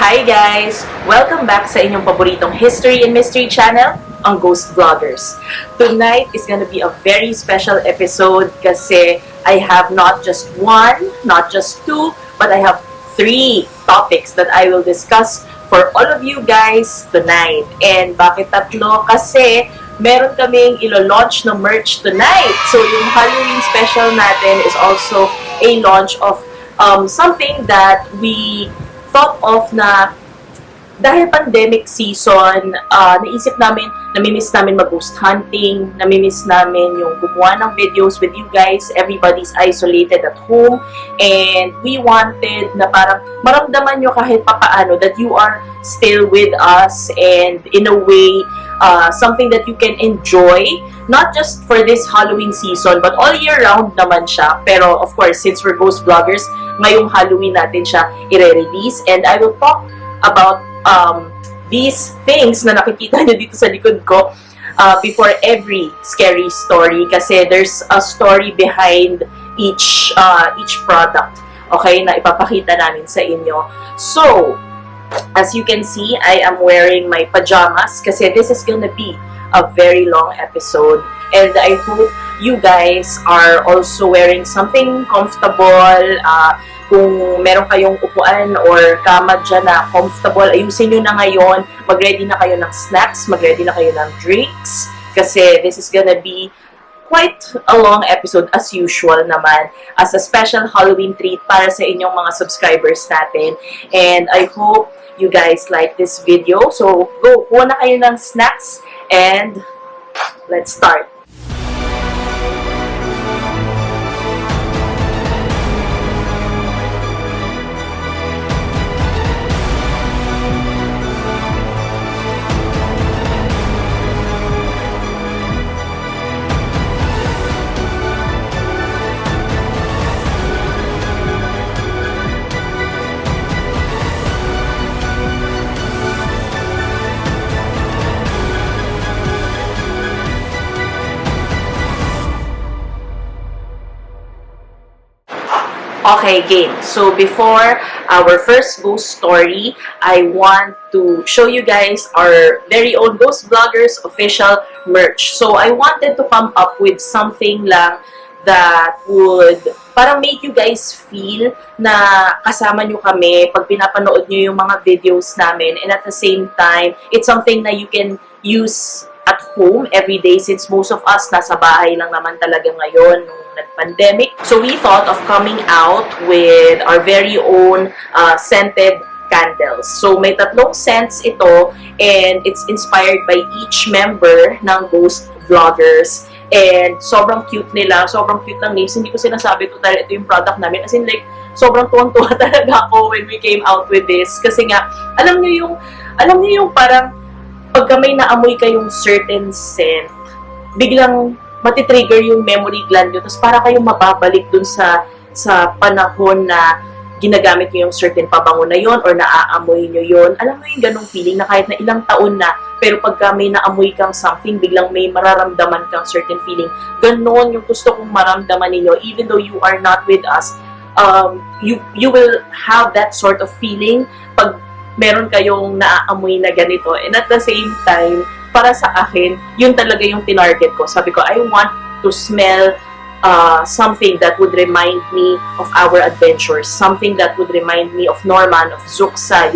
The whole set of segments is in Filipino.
Hi guys! Welcome back sa inyong paboritong History and Mystery channel, ang Ghost Vloggers. Tonight is gonna be a very special episode kasi I have not just one, not just two, but I have three topics that I will discuss for all of you guys tonight. And bakit tatlo? Kasi meron kaming ilo-launch na merch tonight. So yung Halloween special natin is also a launch of something that we thought of na dahil pandemic season, naisip namin, namimiss namin mag-ghost hunting, namimiss namin yung gumawa ng videos with you guys. Everybody's isolated at home. And we wanted na parang maramdaman nyo kahit papaano that you are still with us and in a way, something that you can enjoy, not just for this Halloween season, but all year round naman siya. Pero of course, since we're ghost vloggers, ngayong Halloween natin siya i-release. And I will talk about these things na nakikita nyo dito sa likod ko before every scary story. Kasi there's a story behind each product, okay, na ipapakita namin sa inyo. So, as you can see, I am wearing my pajamas kasi this is gonna be a very long episode. And I hope you guys are also wearing something comfortable. Kung meron kayong upuan or kama dyan na comfortable, ayusin nyo na ngayon. Mag-ready na kayo ng snacks, mag-ready na kayo ng drinks. Kasi this is gonna be quite a long episode as usual naman, as a special Halloween treat para sa inyong mga subscribers natin. And I hope you guys like this video. So, go, kuha na kayo ng snacks and let's start. Okay, game. So before our first ghost story, I want to show you guys our very own Ghost Vloggers official merch. So I wanted to come up with something lang that would parang make you guys feel na kasama nyo kami pag pinapanood nyo yung mga videos namin. And at the same time, it's something na you can use at home every day since most of us nasa bahay lang naman talaga ngayon nung nag-pandemic. So we thought of coming out with our very own scented candles. So may tatlong scents ito and it's inspired by each member ng Ghost Vloggers. And sobrang cute nila, sobrang cute ng names. Hindi ko sinasabi ko dahil ito yung product namin. As in like, sobrang tuwang-tuwa talaga ako when we came out with this. Kasi nga, alam niyo yung parang pagka may naamoy kayong certain scent, biglang matitrigger yung memory gland nyo, tapos para kayong mababalik dun sa panahon na ginagamit nyo yung certain pabango na yon or naaamoy nyo yon. Alam mo yung ganong feeling na kahit na ilang taon na, pero pagka may naamoy kang something, biglang may mararamdaman kang certain feeling. Ganon yung gusto kong maramdaman ninyo, even though you are not with us, you will have that sort of feeling pag meron kayong naaamoy na ganito. And at the same time, para sa akin, yun talaga yung tinarget ko. Sabi ko, I want to smell something that would remind me of our adventures. Something that would remind me of Norman, of Zuxa,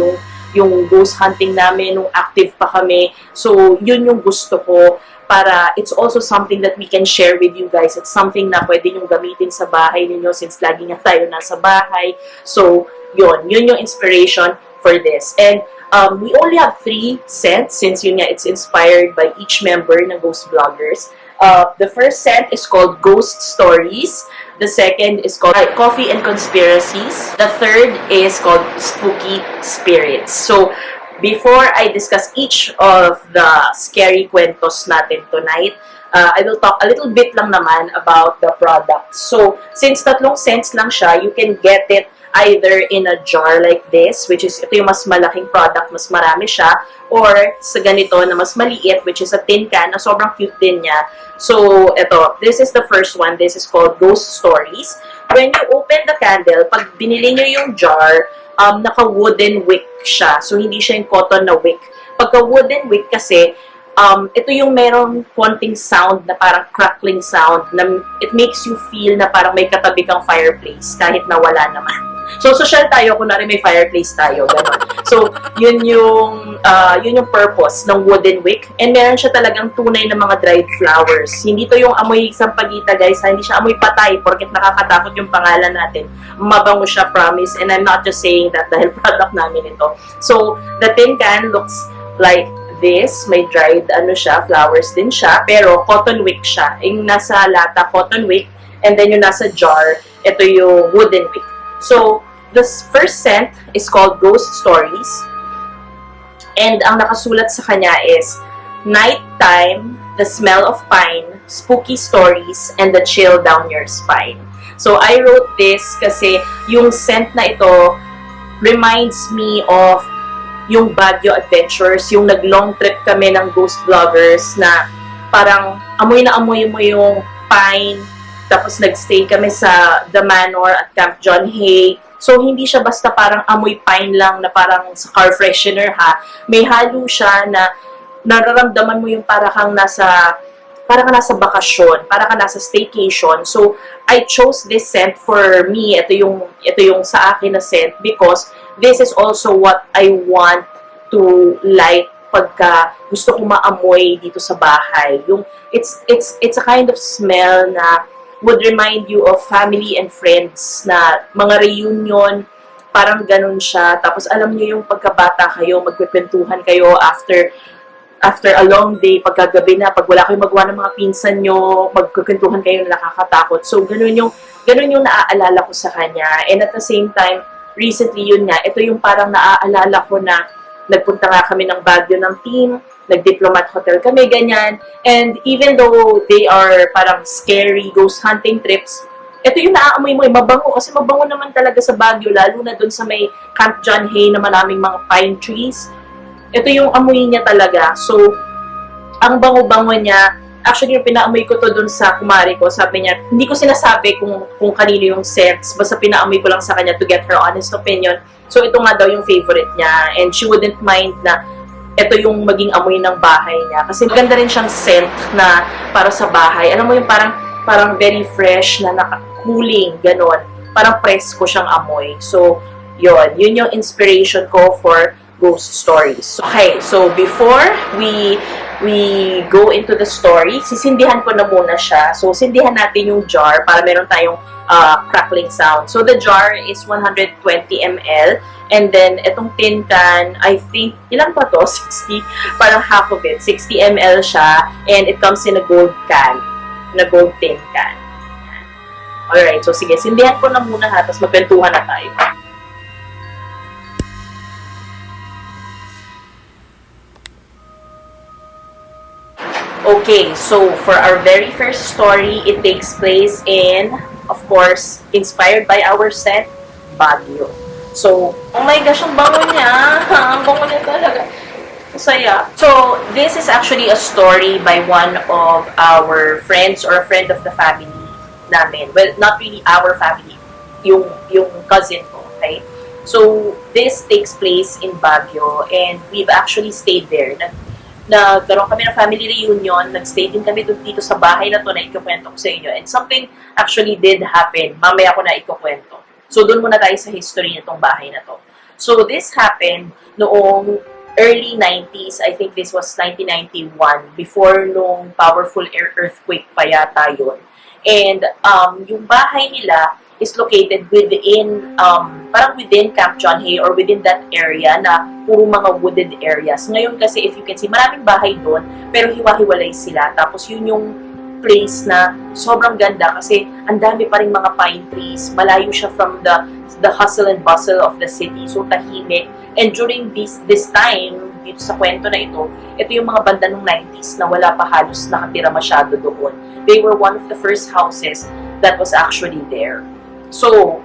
yung ghost hunting namin, nung active pa kami. So, yun yung gusto ko para it's also something that we can share with you guys. It's something na pwede yung gamitin sa bahay ninyo since lagi nga tayo nasa bahay. So, yun yung inspiration for this. And we only have 3 scents since yun nga, it's inspired by each member ng Ghost Vloggers. The first scent is called Ghost Stories. The second is called Coffee and Conspiracies. The third is called Spooky Spirits. So, before I discuss each of the scary kwentos natin tonight, I will talk a little bit lang naman about the product. So, since tatlong scents lang siya, you can get it either in a jar like this, which is ito yung mas malaking product, mas marami siya, or sa ganito na mas maliit, which is a tin can na sobrang cute din niya. So, ito, this is the first one. This is called Ghost Stories. When you open the candle, pag binili nyo yung jar, naka-wooden wick siya. So, hindi siya yung cotton na wick. Pagka wooden wick kasi, ito yung merong konting sound na parang crackling sound na it makes you feel na parang may katabi kang fireplace kahit na wala naman. So, social tayo, kunwari may fireplace tayo, gano'n. So, yun yung purpose ng wooden wick. And meron siya talagang tunay na mga dried flowers. Hindi to yung amoy sampagita, guys. Hindi siya amoy patay, porket nakakatakot yung pangalan natin. Mabango siya, promise. And I'm not just saying that dahil product namin ito. So, the tin can looks like this. May dried, flowers din siya. Pero, cotton wick siya. Yung nasa lata, cotton wick. And then yung nasa jar, ito yung wooden wick. So, the first scent is called Ghost Stories. And ang nakasulat sa kanya is, nighttime, the smell of pine, spooky stories, and the chill down your spine. So, I wrote this kasi yung scent na ito reminds me of yung Baguio Adventures, yung nag-long trip kami ng ghost vloggers na parang amoy na amoy mo yung pine. Tapos nagstay kami sa The Manor at Camp John Hay. So, hindi siya basta parang amoy pine lang na parang sa car freshener ha. May halo siya na nararamdaman mo yung para kang nasa bakasyon, para kang nasa staycation. So, I chose this scent for me. Ito yung sa akin na scent because this is also what I want to light pagka gusto ko maamoy dito sa bahay. Yung it's a kind of smell na would remind you of family and friends na mga reunion, parang ganun siya. Tapos alam niyo yung pagkabata kayo, magkukwentuhan kayo after a long day, pagkagabi na, pag wala kayong magawa ng mga pinsan nyo, magkukwentuhan kayo na nakakatakot. So, ganun yung naaalala ko sa kanya. And at the same time, recently yun nga, ito yung parang naaalala ko na nagpunta nga kami ng Baguio ng team, nag-diplomat hotel kami, ganyan. And even though they are parang scary ghost hunting trips, ito yung naaamoy mo, mabango. Kasi mabango naman talaga sa Baguio, lalo na dun sa may Camp John Hay na maraming mga pine trees. Ito yung amoy niya talaga. So, ang bango-bango niya, actually yung pinaamoy ko to dun sa kumari ko, sabi niya, hindi ko sinasabi kung kanino yung scents, basta pinaamoy ko lang sa kanya to get her honest opinion. So, ito nga daw yung favorite niya. And she wouldn't mind na ito yung maging amoy ng bahay niya. Kasi maganda rin siyang scent na para sa bahay. Alam mo yung parang very fresh na naka-cooling, gano'n. Parang presko siyang amoy. So, yun yung inspiration ko for ghost stories. Okay, so before we go into the story, sisindihan ko na muna siya. So, sindihan natin yung jar para meron tayong crackling sound. So, the jar is 120 ml. And then, itong tin can, I think, ilan pa to? 60? Parang half of it. 60 ml siya. And it comes in a gold can. Na gold tin can. Alright, so sige, sindihan ko na muna ha, tapos magkwentuhan na tayo. Okay, so for our very first story, it takes place in, of course, inspired by our set, Baguio. So, oh my gosh, ang bango niya. Ang bango niya talaga. Masaya. So, this is actually a story by one of our friends or a friend of the family namin. Well, not really our family. Yung cousin ko, okay? So, this takes place in Baguio and we've actually stayed there. Nagkaroon kami ng family reunion, nag-stay din kami dito sa bahay na to na ikukwento ko sa inyo. And something actually did happen. Mamaya ko na ikukwento. So, doon muna tayo sa history nitong bahay na to. So, this happened noong early 90s. I think this was 1991. Before nung powerful earthquake pa yata yun. And yung bahay nila is located within, parang within Camp John Hay or within that area na puro mga wooded areas. Ngayon kasi, if you can see, maraming bahay doon, pero hiwa-hiwalay sila. Tapos yun yung place na sobrang ganda kasi ang dami pa rin mga pine trees, malayo siya from the hustle and bustle of the city, so tahimik. And during this time, dito sa kwento na ito yung mga banda ng 90s na wala pa halos nakatira masyado doon. They were one of the first houses that was actually there. So,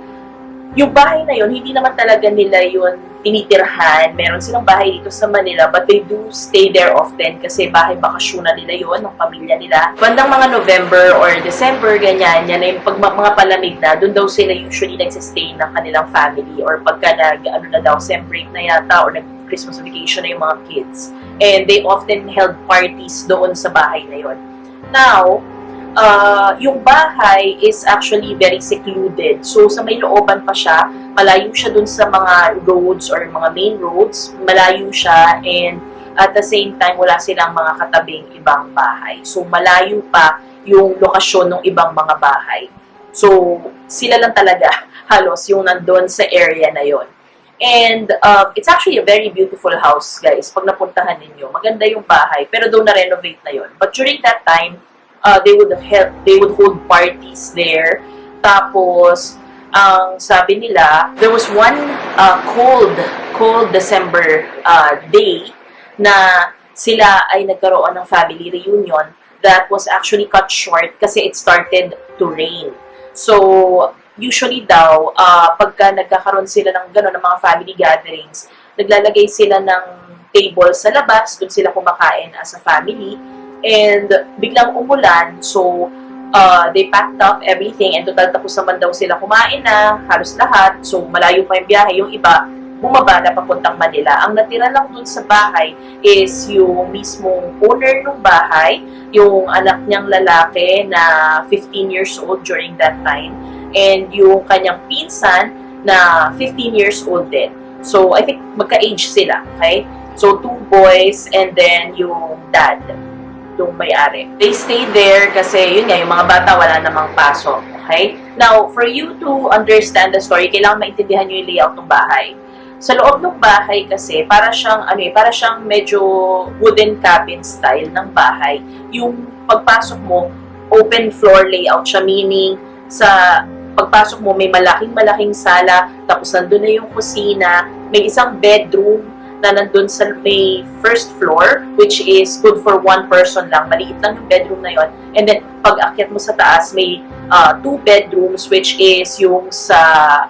yung bahay na yun, hindi naman talaga nila yun tinitirhan. Meron silang bahay dito sa Manila, but they do stay there often kasi bahay bakasyon na nila yun, ng pamilya nila. Bandang mga November or December, ganyan, yan na yung pag mga palamig na, dun daw sila usually nagsistay ng kanilang family or pagka ano na daw, sem break na yata or nag-Christmas vacation na yung mga kids. And they often held parties doon sa bahay na yun. Now, yung bahay is actually very secluded. So, sa may looban pa siya, malayo siya dun sa mga roads or mga main roads. Malayo siya and at the same time, wala silang mga katabing ibang bahay. So, malayo pa yung lokasyon ng ibang mga bahay. So, sila lang talaga halos yung nandun sa area na yon. And it's actually a very beautiful house, guys. Pag napuntahan ninyo, maganda yung bahay. Pero doon na-renovate na yon. But during that time, they would hold parties there. Tapos, ang sabi nila, there was one cold December day na sila ay nagkaroon ng family reunion that was actually cut short kasi it started to rain. So, usually daw, pagka nagkakaroon sila ng gano'n, ng mga family gatherings, naglalagay sila ng table sa labas, doon sila kumakain as a family, and biglang umulan, so they packed up everything, and total tapos naman daw sila kumain na, halos lahat, so malayo pa yung biyahe, yung iba, bumaba na papuntang Manila. Ang natira lang dun sa bahay is yung mismong owner ng bahay, yung anak niyang lalaki na 15 years old during that time, and yung kanyang pinsan na 15 years old din. So, I think magka-age sila, okay? So, 2 boys and then yung dad, yung may-ari. They stayed there kasi, yun nga, yung mga bata wala namang pasok, okay? Now, for you to understand the story, kailangan maintindihan nyo yung layout ng bahay. Sa loob ng bahay kasi, para siyang medyo wooden cabin style ng bahay. Yung pagpasok mo, open floor layout siya, meaning sa pagpasok mo, may malaking sala, tapos nandun na yung kusina, may isang bedroom na nandun sa may first floor, which is good for one person lang. Maliit lang yung bedroom na yon. And then, pag akyat mo sa taas, may 2 bedrooms, which is yung sa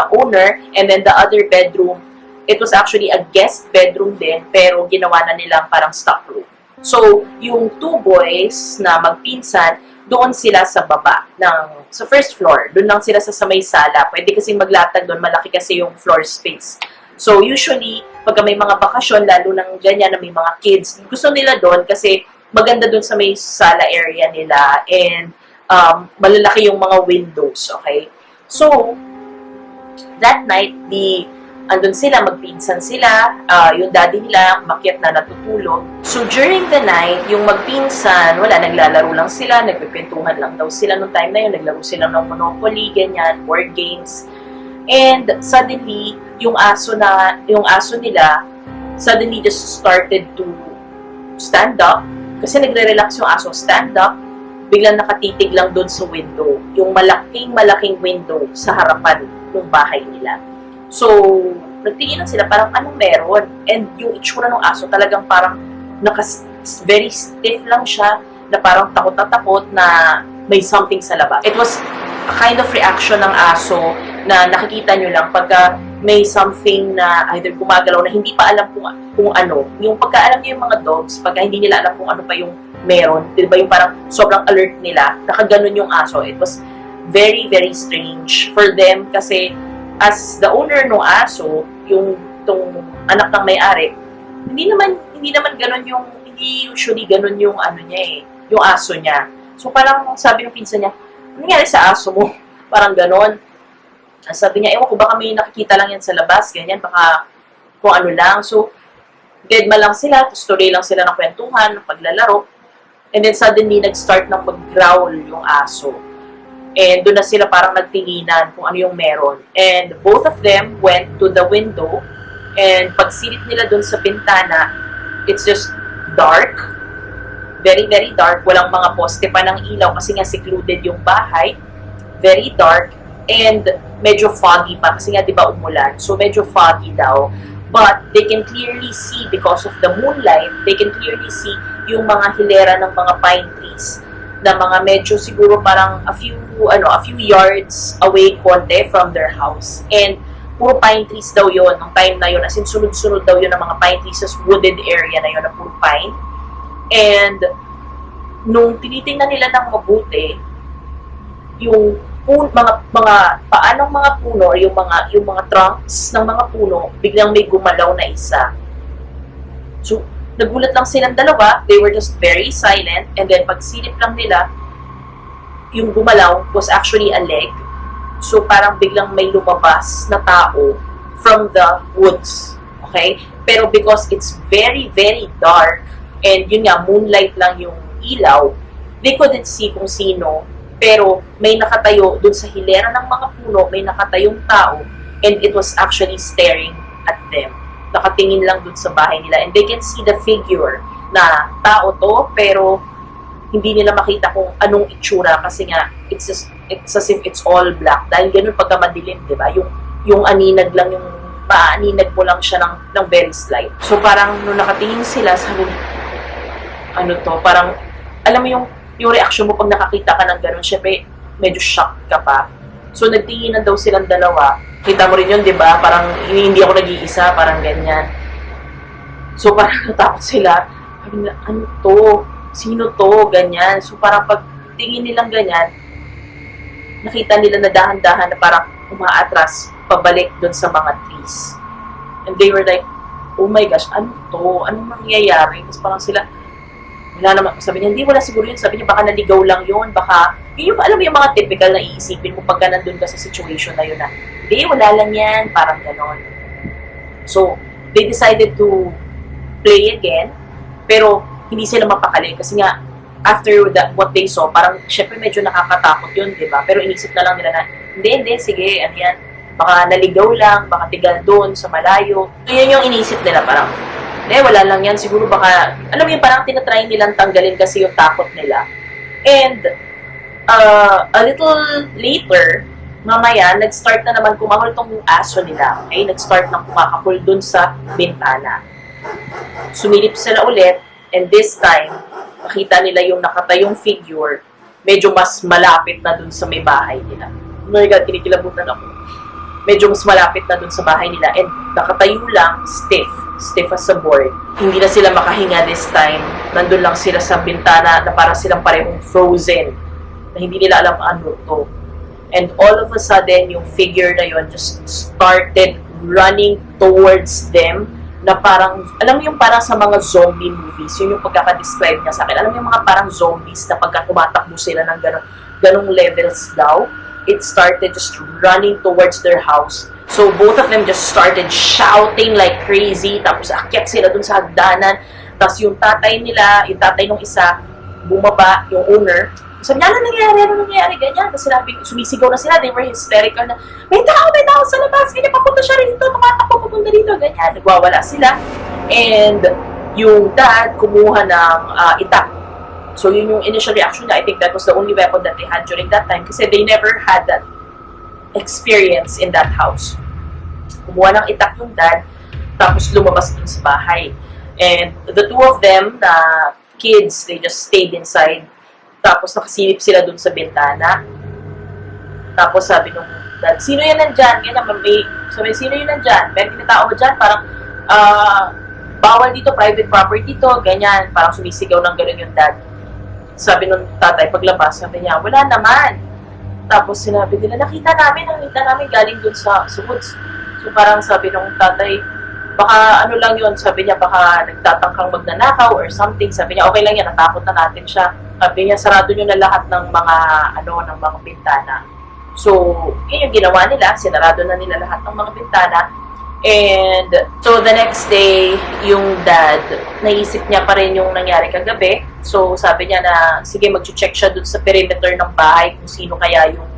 owner, and then the other bedroom, it was actually a guest bedroom din, pero ginawa na nilang parang stock room. So, yung 2 boys na magpinsan, doon sila sa baba, sa first floor. Doon lang sila sa may sala. Pwede kasi maglatag doon, malaki kasi yung floor space. So, usually, pagka may mga bakasyon, lalo ng ganyan na may mga kids, gusto nila doon kasi maganda doon sa may sala area nila and malalaki yung mga windows, okay? So, that night, andun sila, magpinsan sila, yung daddy nila, makiat na natutulog. So, during the night, yung magpinsan, wala, naglalaro lang sila, nagpipintuhan lang daw sila nung time na yun, naglaro sila ng Monopoly, ganyan, board games. And suddenly, yung aso nila, suddenly just started to stand up, kasi nagre-relax yung aso, stand up, biglang nakatitig lang doon sa window, yung malaking window sa harapan ng bahay nila. So, nagtinginan sila, parang anong meron? And yung itsura ng aso, talagang parang very stiff lang siya, na parang takot na takot na may something sa labas. It was a kind of reaction ng aso na nakikita nyo lang pagka may something na either gumagalaw na hindi pa alam kung ano. Yung pagka-alam nyo yung mga dogs, pagka hindi nila alam kung ano pa yung meron, diba yung parang sobrang alert nila, nakaganon yung aso. It was very, very strange for them kasi as the owner ng aso, tong anak ng may-ari, hindi naman ganun hindi usually ganun yung ano niya yung aso niya. So parang sabi ng pinsan niya, ano nangyari sa aso mo? Parang ganun. Sabi niya, ewan ko, baka may nakikita lang yan sa labas, ganyan, baka kung ano lang. So, deadma lang sila, tuloy lang sila ng kwentuhan, ng paglalaro. And then suddenly, nag-start ng mag-growl yung aso. And doon na sila parang nagtinginan kung ano yung meron. And both of them went to the window. And pagsilip nila doon sa pintana, it's just dark. Very, very dark. Walang mga poste pa ng ilaw kasi nga secluded yung bahay. Very dark. And medyo foggy pa kasi nga 'di ba umulan. So medyo foggy daw. But they can clearly see because of the moonlight, they can clearly see yung mga hilera ng mga pine trees na mga medyo siguro parang a few a few yards away konti from their house. And puro pine trees daw yon ng time na yun. As in, sunod-sunod daw yun ng mga pine trees sa wooded area na yun na puro pine. And nung tinitingnan nila ng mabuti, yung paanong mga puno, yung mga trunks ng mga puno, biglang may gumalaw na isa. So, nagulat lang silang dalawa, they were just very silent, and then pagsilip lang nila, yung gumalaw was actually a leg. So, parang biglang may lumabas na tao from the woods. Okay? Pero because it's very, very dark, and yun nga, moonlight lang yung ilaw, they couldn't see kung sino, pero may nakatayo dun sa hilera ng mga puno, may nakatayong tao, and it was actually staring at them. Nakatingin lang dun sa bahay nila, and they can see the figure na tao to, pero hindi nila makita kung anong itsura kasi nga, it's as if it's all black. Dahil ganun pagka madilim, di ba? Yung aninag lang, yung maaninag mo lang siya ng very slight. So parang nung nakatingin sila, sabi ano to, parang, alam mo yung reaction mo pag nakakita ka ng gano'n, syempre, medyo shocked ka pa. So, nagtinginan daw silang dalawa. Kita mo rin yun, di ba? Parang, hindi ako nag-iisa, parang ganyan. So, parang natakot sila. Sabi nila, ano to? Sino to? Ganyan. So, parang pag tingin nilang ganyan, nakita nila na dahan-dahan na parang umaatras, pabalik dun sa mga trees. And they were like, oh my gosh, ano to? Anong nangyayari? Tapos parang sila, wala naman, sabi niya, hindi, wala siguro yun. Sabi niya, baka naligaw lang yun, baka, yun yung, alam mo yung mga typical na iisipin mo pagka nandun ka sa situation na yun na, hindi, wala lang yan, parang ganon. So, they decided to play again, pero hindi sila mapakali kasi nga, after what they saw, parang, syempre medyo nakakatakot yun, di ba? Pero inisip na lang nila na, hindi, sige, ano yan, baka naligaw lang, baka tigal doon sa malayo. So, yun yung inisip nila, parang, wala lang yan. Siguro baka, alam mo yun, parang tinatry nilang tanggalin kasi yung takot nila. And, a little later, mamaya, nag-start na naman kumahol tong aso nila. Okay? Nag-start na kumakahol dun sa bintana. Sumilip sila ulit, and this time, makita nila yung nakatayong figure, medyo mas malapit na dun sa may bahay nila. Oh my God, kinikilabutan ako. Medyo mas malapit na dun sa bahay nila, and nakatayo lang, stiff as a board. Hindi na sila makahinga this time. Nandun lang sila sa bintana na para silang parehong frozen. Na hindi nila alam ano to. And all of a sudden, yung figure na yon just started running towards them na parang, alam mo yung parang sa mga zombie movies, yun yung pagkaka-describe niya sa akin. Alam mo yung mga parang zombies na pagka tumatakbo sila ng ganong levels daw. It started just running towards their house. So, both of them just started shouting like crazy. Tapos, akyat sila dun sa hagdanan. Tapos, yung tatay nila, yung tatay ng isa, bumaba, yung owner. Sabi niya, ano nangyayari, ganyan. Tapos, sumisigaw na sila. They were hysterical na, may tao sa labas. Ganyan, papunta siya rin dito. Tumatakbo, papunta dito. Ganyan. Nagwawala sila. And, yung dad, kumuha ng itak. So, yun yung initial reaction niya. I think that was the only weapon that they had during that time. Kasi they never had that experience in that house. Kumuha ng itak yung dad, tapos lumabas dun sa bahay. And the two of them, na kids, they just stayed inside. Tapos nakasilip sila dun sa bintana. Tapos sabi nung dad, sino yan nandyan? Sabi, sino yun nandyan? May tinatao ba dyan? Parang, bawal dito, private property to, ganyan. Parang sumisigaw ng gano'n yung dad. Sabi nung tatay, paglabas, sabi niya, wala naman. Tapos sinabi nila, nakita namin galing dun sa woods. So parang sabi nung tatay, baka ano lang yun, sabi niya, baka nagtatangkang magnanakaw or something. Sabi niya, okay lang yan, natakot na natin siya. Sabi niya, sarado nyo na lahat ng mga bintana. So, yun yung ginawa nila, sinarado na nila lahat ng mga bintana. And so the next day, yung dad, naisip niya pa rin yung nangyari kagabi. So sabi niya na, sige, mag-check siya dun sa perimeter ng bahay kung sino kaya yung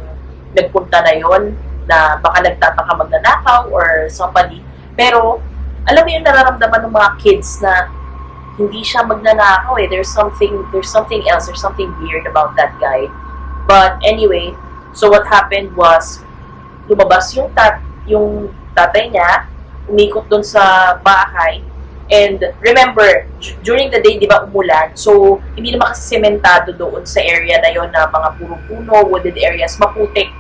nagpunta na yon, na baka nagtataka magnanakaw or somebody. Pero, alam mo yung nararamdaman ng mga kids na hindi siya magnanakaw eh. There's something else, there's something weird about that guy. But anyway, so what happened was, lumabas yung tatay niya, umikot doon sa bahay, And remember, during the day, di ba, umulan. So, hindi naman kasi sementado doon sa area na yon na mga puro puno, wooded areas, maputik.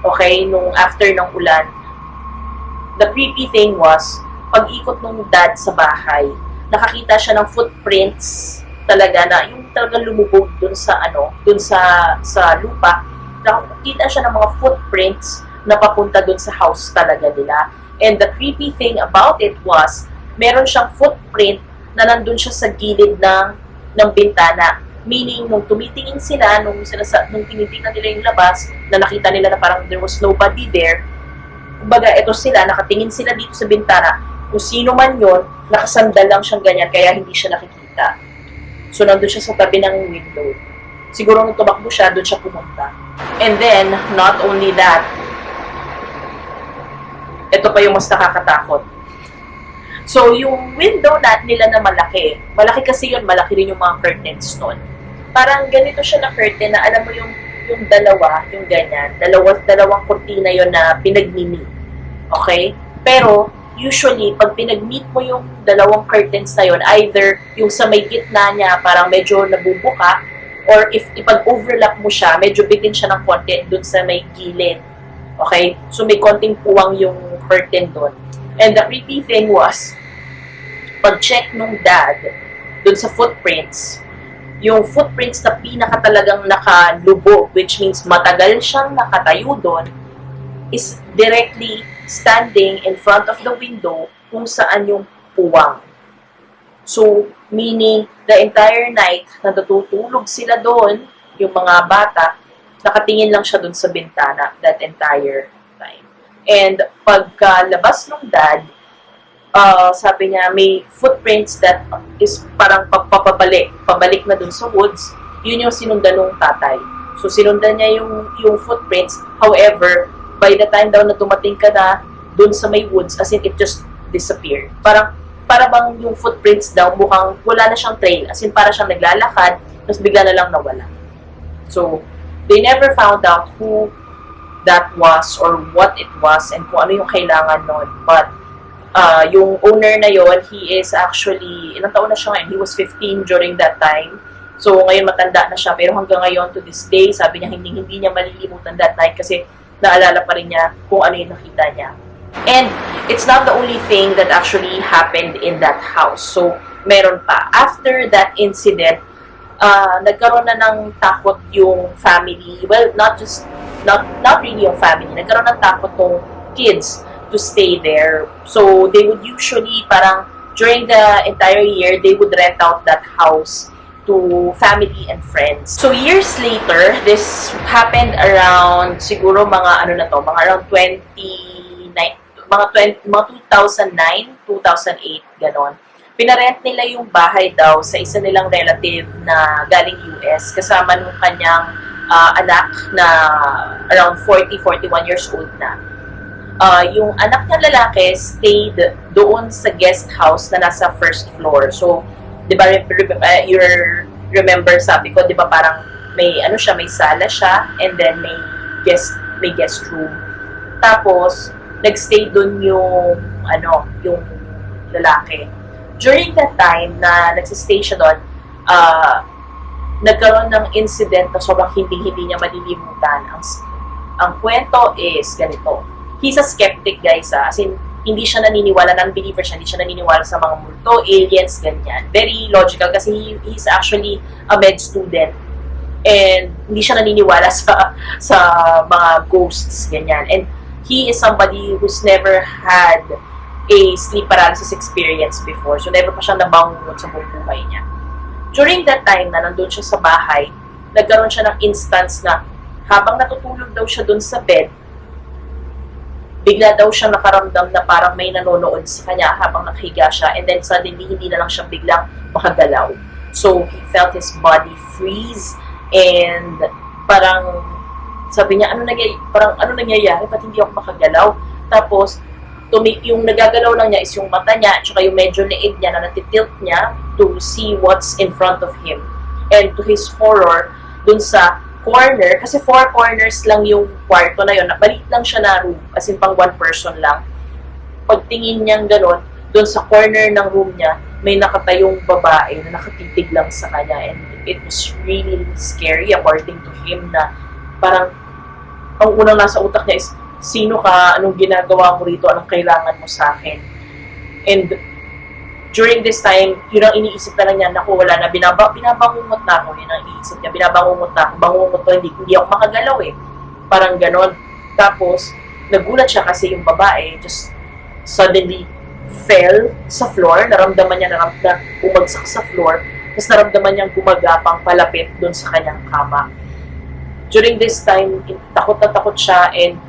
Okay? Nung after ng ulan. The creepy thing was, pag-ikot ng dad sa bahay, nakakita siya ng footprints talaga na yung talagang lumubog doon sa sa lupa. Nakakita siya ng mga footprints na papunta doon sa house talaga nila. And the creepy thing about it was, meron siyang footprint na nandun siya sa gilid ng bintana. Meaning, nung tumitingin sila, nung tinitingnan nila yung labas, na nakita nila na parang there was nobody there, kumbaga, eto sila, nakatingin sila dito sa bintana, kung sino man yon, nakasandal lang siyang ganyan, kaya hindi siya nakikita. So, nandun siya sa tabi ng window. Siguro nung tumakbo siya, doon siya pumunta. And then, not only that, ito pa yung mas nakakatakot. So, yung window nila na malaki kasi yun, malaki rin yung mga curtains nun. Parang ganito siya na curtain na alam mo yung dalawa, yung ganyan, dalawang kurtina yun na pinag-meet. Okay? Pero, usually, pag pinag-meet mo yung dalawang curtains na yun, either yung sa may gitna niya, parang medyo nabubuka, or if ipag-overlap mo siya, medyo bitin siya ng konti dun sa may gilid. Okay? So, may konting puwang yung curtain dun. And the creepy thing was, pag-check nung dad dun sa footprints, yung footprints na pinaka talagang nakalubog, which means matagal siyang nakatayo doon, is directly standing in front of the window kung saan yung puwang. So, meaning, the entire night, natutulog sila doon, yung mga bata, nakatingin lang siya doon sa bintana that entire time. And pagkalabas ng dad, sabi niya, may footprints that is parang pabalik na dun sa woods. Yun yung sinundan ng tatay. So, sinundan niya yung footprints. However, by the time daw na dumating ka na dun sa may woods, as in, it just disappeared. Para bang yung footprints daw, mukhang wala na siyang trail. As in, para siyang naglalakad, tapos bigla na lang nawala. So, they never found out who that was or what it was and kung ano yung kailangan nun. But, yung owner na yon, he is actually, ilang taon na siya ngayon? He was 15 during that time. So, ngayon matanda na siya. Pero hanggang ngayon, to this day, sabi niya, hindi niya malilimutan that night kasi naalala pa rin niya kung ano yung nakita niya. And it's not the only thing that actually happened in that house. So, meron pa. After that incident, nagkaroon na ng takot yung family. Well, not really yung family. Nagkaroon ng takot tong kids to stay there. So, they would usually, parang, during the entire year, they would rent out that house to family and friends. So, years later, this happened around, siguro mga around 2009, mga 2009, 2008, ganon. Pinarent nila yung bahay daw sa isa nilang relative na galing US, kasama nung kanyang anak na around 40, 41 years old na. Yung anak niya lalaki stayed doon sa guest house na nasa first floor. So, di ba, you remember, sabi ko, di ba, parang may may sala siya, and then may guest room. Tapos, nagstay doon yung lalaki. During that time na nagsistay siya doon, nagkaroon ng incident na sobrang hindi niya malilimutan. Ang kwento is ganito. He's a skeptic, guys, as in, hindi siya naniniwala, non-believer siya, hindi siya naniniwala sa mga multo, aliens, ganyan. Very logical kasi he's actually a med student. And hindi siya naniniwala sa mga ghosts, ganyan. And he is somebody who's never had a sleep paralysis experience before. So, never pa siya nabangungot sa buong buhay niya. During that time na nandun siya sa bahay, nagkaroon siya ng instance na habang natutulog daw siya dun sa bed, bigla daw siya nakaramdam na parang may nanonood sa kanya habang nakahiga siya, and then suddenly hindi na lang siya biglang makagalaw. So, he felt his body freeze, and parang sabi niya, ano nangyayari? Ba't hindi ako makagalaw? Tapos, yung nagagalaw lang niya is yung mata niya, tsaka yung medyo leeg niya na natitilt niya to see what's in front of him. And to his horror, dun sa corner, kasi 4 corners lang yung kwarto na yun, maliit lang siya na room, as in pang 1 person lang. Pagtingin niyang gano'n, doon sa corner ng room niya, may nakatayong babae na nakatitig lang sa kanya. And it was really scary according to him na parang ang unang nasa utak niya is, sino ka, anong ginagawa mo rito, anong kailangan mo sa akin. And during this time, yun ang iniisip na lang niya, naku, wala na, binabangungot na ako, yun ang iniisip niya, binabangungot na ako, bangungot ko, hindi ako makagalaw eh. Parang ganon. Tapos, nagulat siya kasi yung babae just suddenly fell sa floor, naramdaman niya na umagsak sa floor, tapos naramdaman niyang gumagapang palapit doon sa kanyang kama. During this time, takot na takot siya and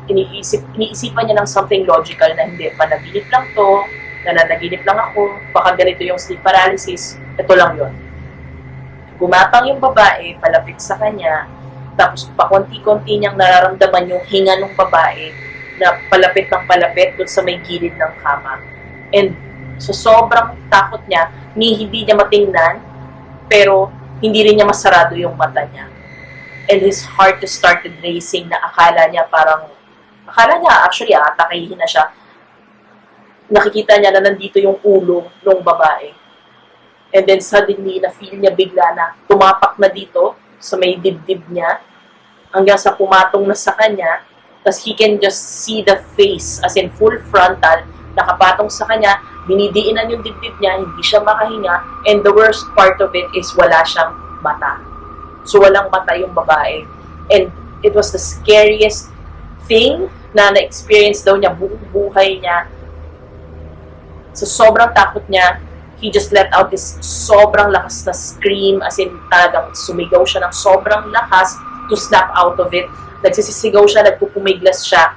iniisipan niya ng something logical na hindi, panaginip lang to, nananaginip lang ako, baka ganito yung sleep paralysis, ito lang yon. Gumapang yung babae, palapit sa kanya, tapos pakunti-kunti niyang nararamdaman yung hinga ng babae na palapit ng palapit doon sa may gilid ng kama. And so sobrang takot niya, hindi niya matingnan, pero hindi rin niya masarado yung mata niya. And his heart just started racing na akala niya actually atakayin na siya. Nakikita niya na nandito yung ulo ng babae. And then suddenly, na-feel niya bigla na tumapak na dito sa may dibdib niya hanggang sa pumatong na sa kanya. Tapos he can just see the face, as in full frontal, nakapatong sa kanya, binidiinan yung dibdib niya, hindi siya makahinga, and the worst part of it is wala siyang mata. So walang mata yung babae. And it was the scariest thing na na-experience daw niya buong buhay niya. So sobrang takot niya, he just let out this sobrang lakas na scream, as in talagang sumigaw siya ng sobrang lakas to snap out of it. Nagsisisigaw siya, nagpupumiglas siya.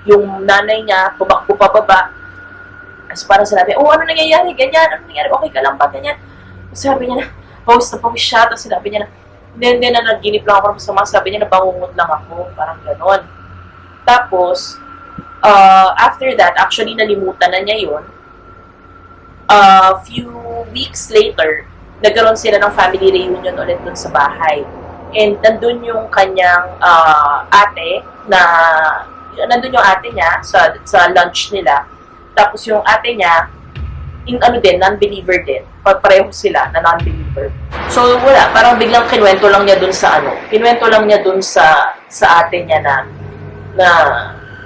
Yung nanay niya, tumakbo pababa. As parang sinabi, oh, ano nangyayari? Ganyan, ano nangyayari? Okay ka lang ba? Ganyan. Sabi niya na, pawis na pawis siya. Tapos sinabi niya na, hindi na naginip lang ako sa mga, sabi niya na bangungot lang ako. Parang ganon. Tapos, after that, actually nalimutan na niya yun. A few weeks later, nagkaroon sila ng family reunion ulit dun sa bahay. And nandun yung kanyang ate nandun yung ate niya sa lunch nila. Tapos yung ate niya, non-believer din. Pareho sila na non-believer. So wala, parang biglang kinuwento lang niya dun sa ate niya na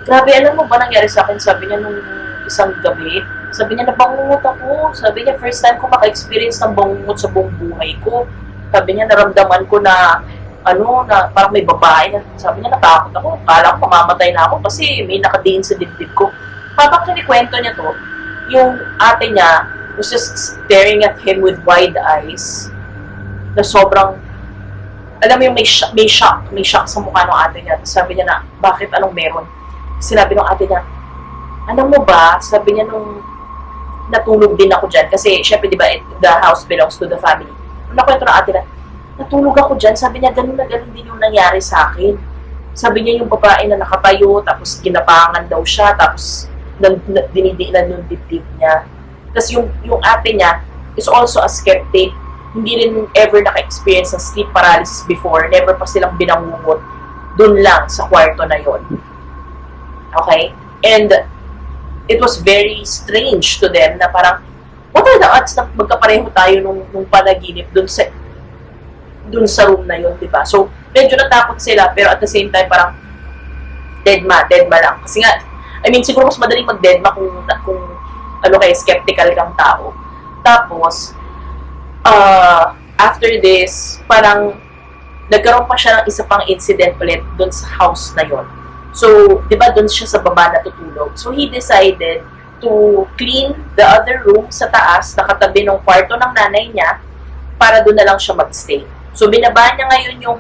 grabe, alam mo ba nangyari sa akin? Sabi niya nung isang gabi, sabi niya nabangungot ako. Sabi niya, first time ko maka-experience ng bangungot sa buong buhay ko. Sabi niya, naramdaman ko na parang may babae. Sabi niya, natakot ako. Kala ko mamamatay na ako kasi may nakadiin sa dibdib ko. Habang kinikwento niya to, yung ate niya was just staring at him with wide eyes na sobrang, alam mo yung may shock sa mukha ng ate niya. Sabi niya na, bakit, anong meron? Sinabi ng ate niya, alam mo ba, sabi niya nung natulog din ako dyan, kasi syempre diba, the house belongs to the family. Nakwento ng ate na, natulog ako dyan, sabi niya, ganun na ganun din yung nangyari sa akin. Sabi niya yung babae na nakatayo, tapos ginapangan daw siya, tapos dinidiinan yung dibdib niya. Tapos yung ate niya is also a skeptic, hindi rin ever naka-experience ng sleep paralysis before, never pa silang binangungot dun lang sa kwarto na yon. Okay? And it was very strange to them na parang, what are the odds na magkapareho tayo nung panaginip dun sa room na yun, diba? So, medyo natakot sila, pero at the same time, parang deadma lang. Kasi nga, I mean, siguro mas madaling mag-deadma kung skeptical kang tao. Tapos, after this, parang nagkaroon pa siya ng isa pang incident ulit dun sa house na yon. So, di ba dun siya sa baba natutulog? So, he decided to clean the other room sa taas, nakatabi ng kwarto ng nanay niya, para doon na lang siya magstay. So, binaba niya ngayon yung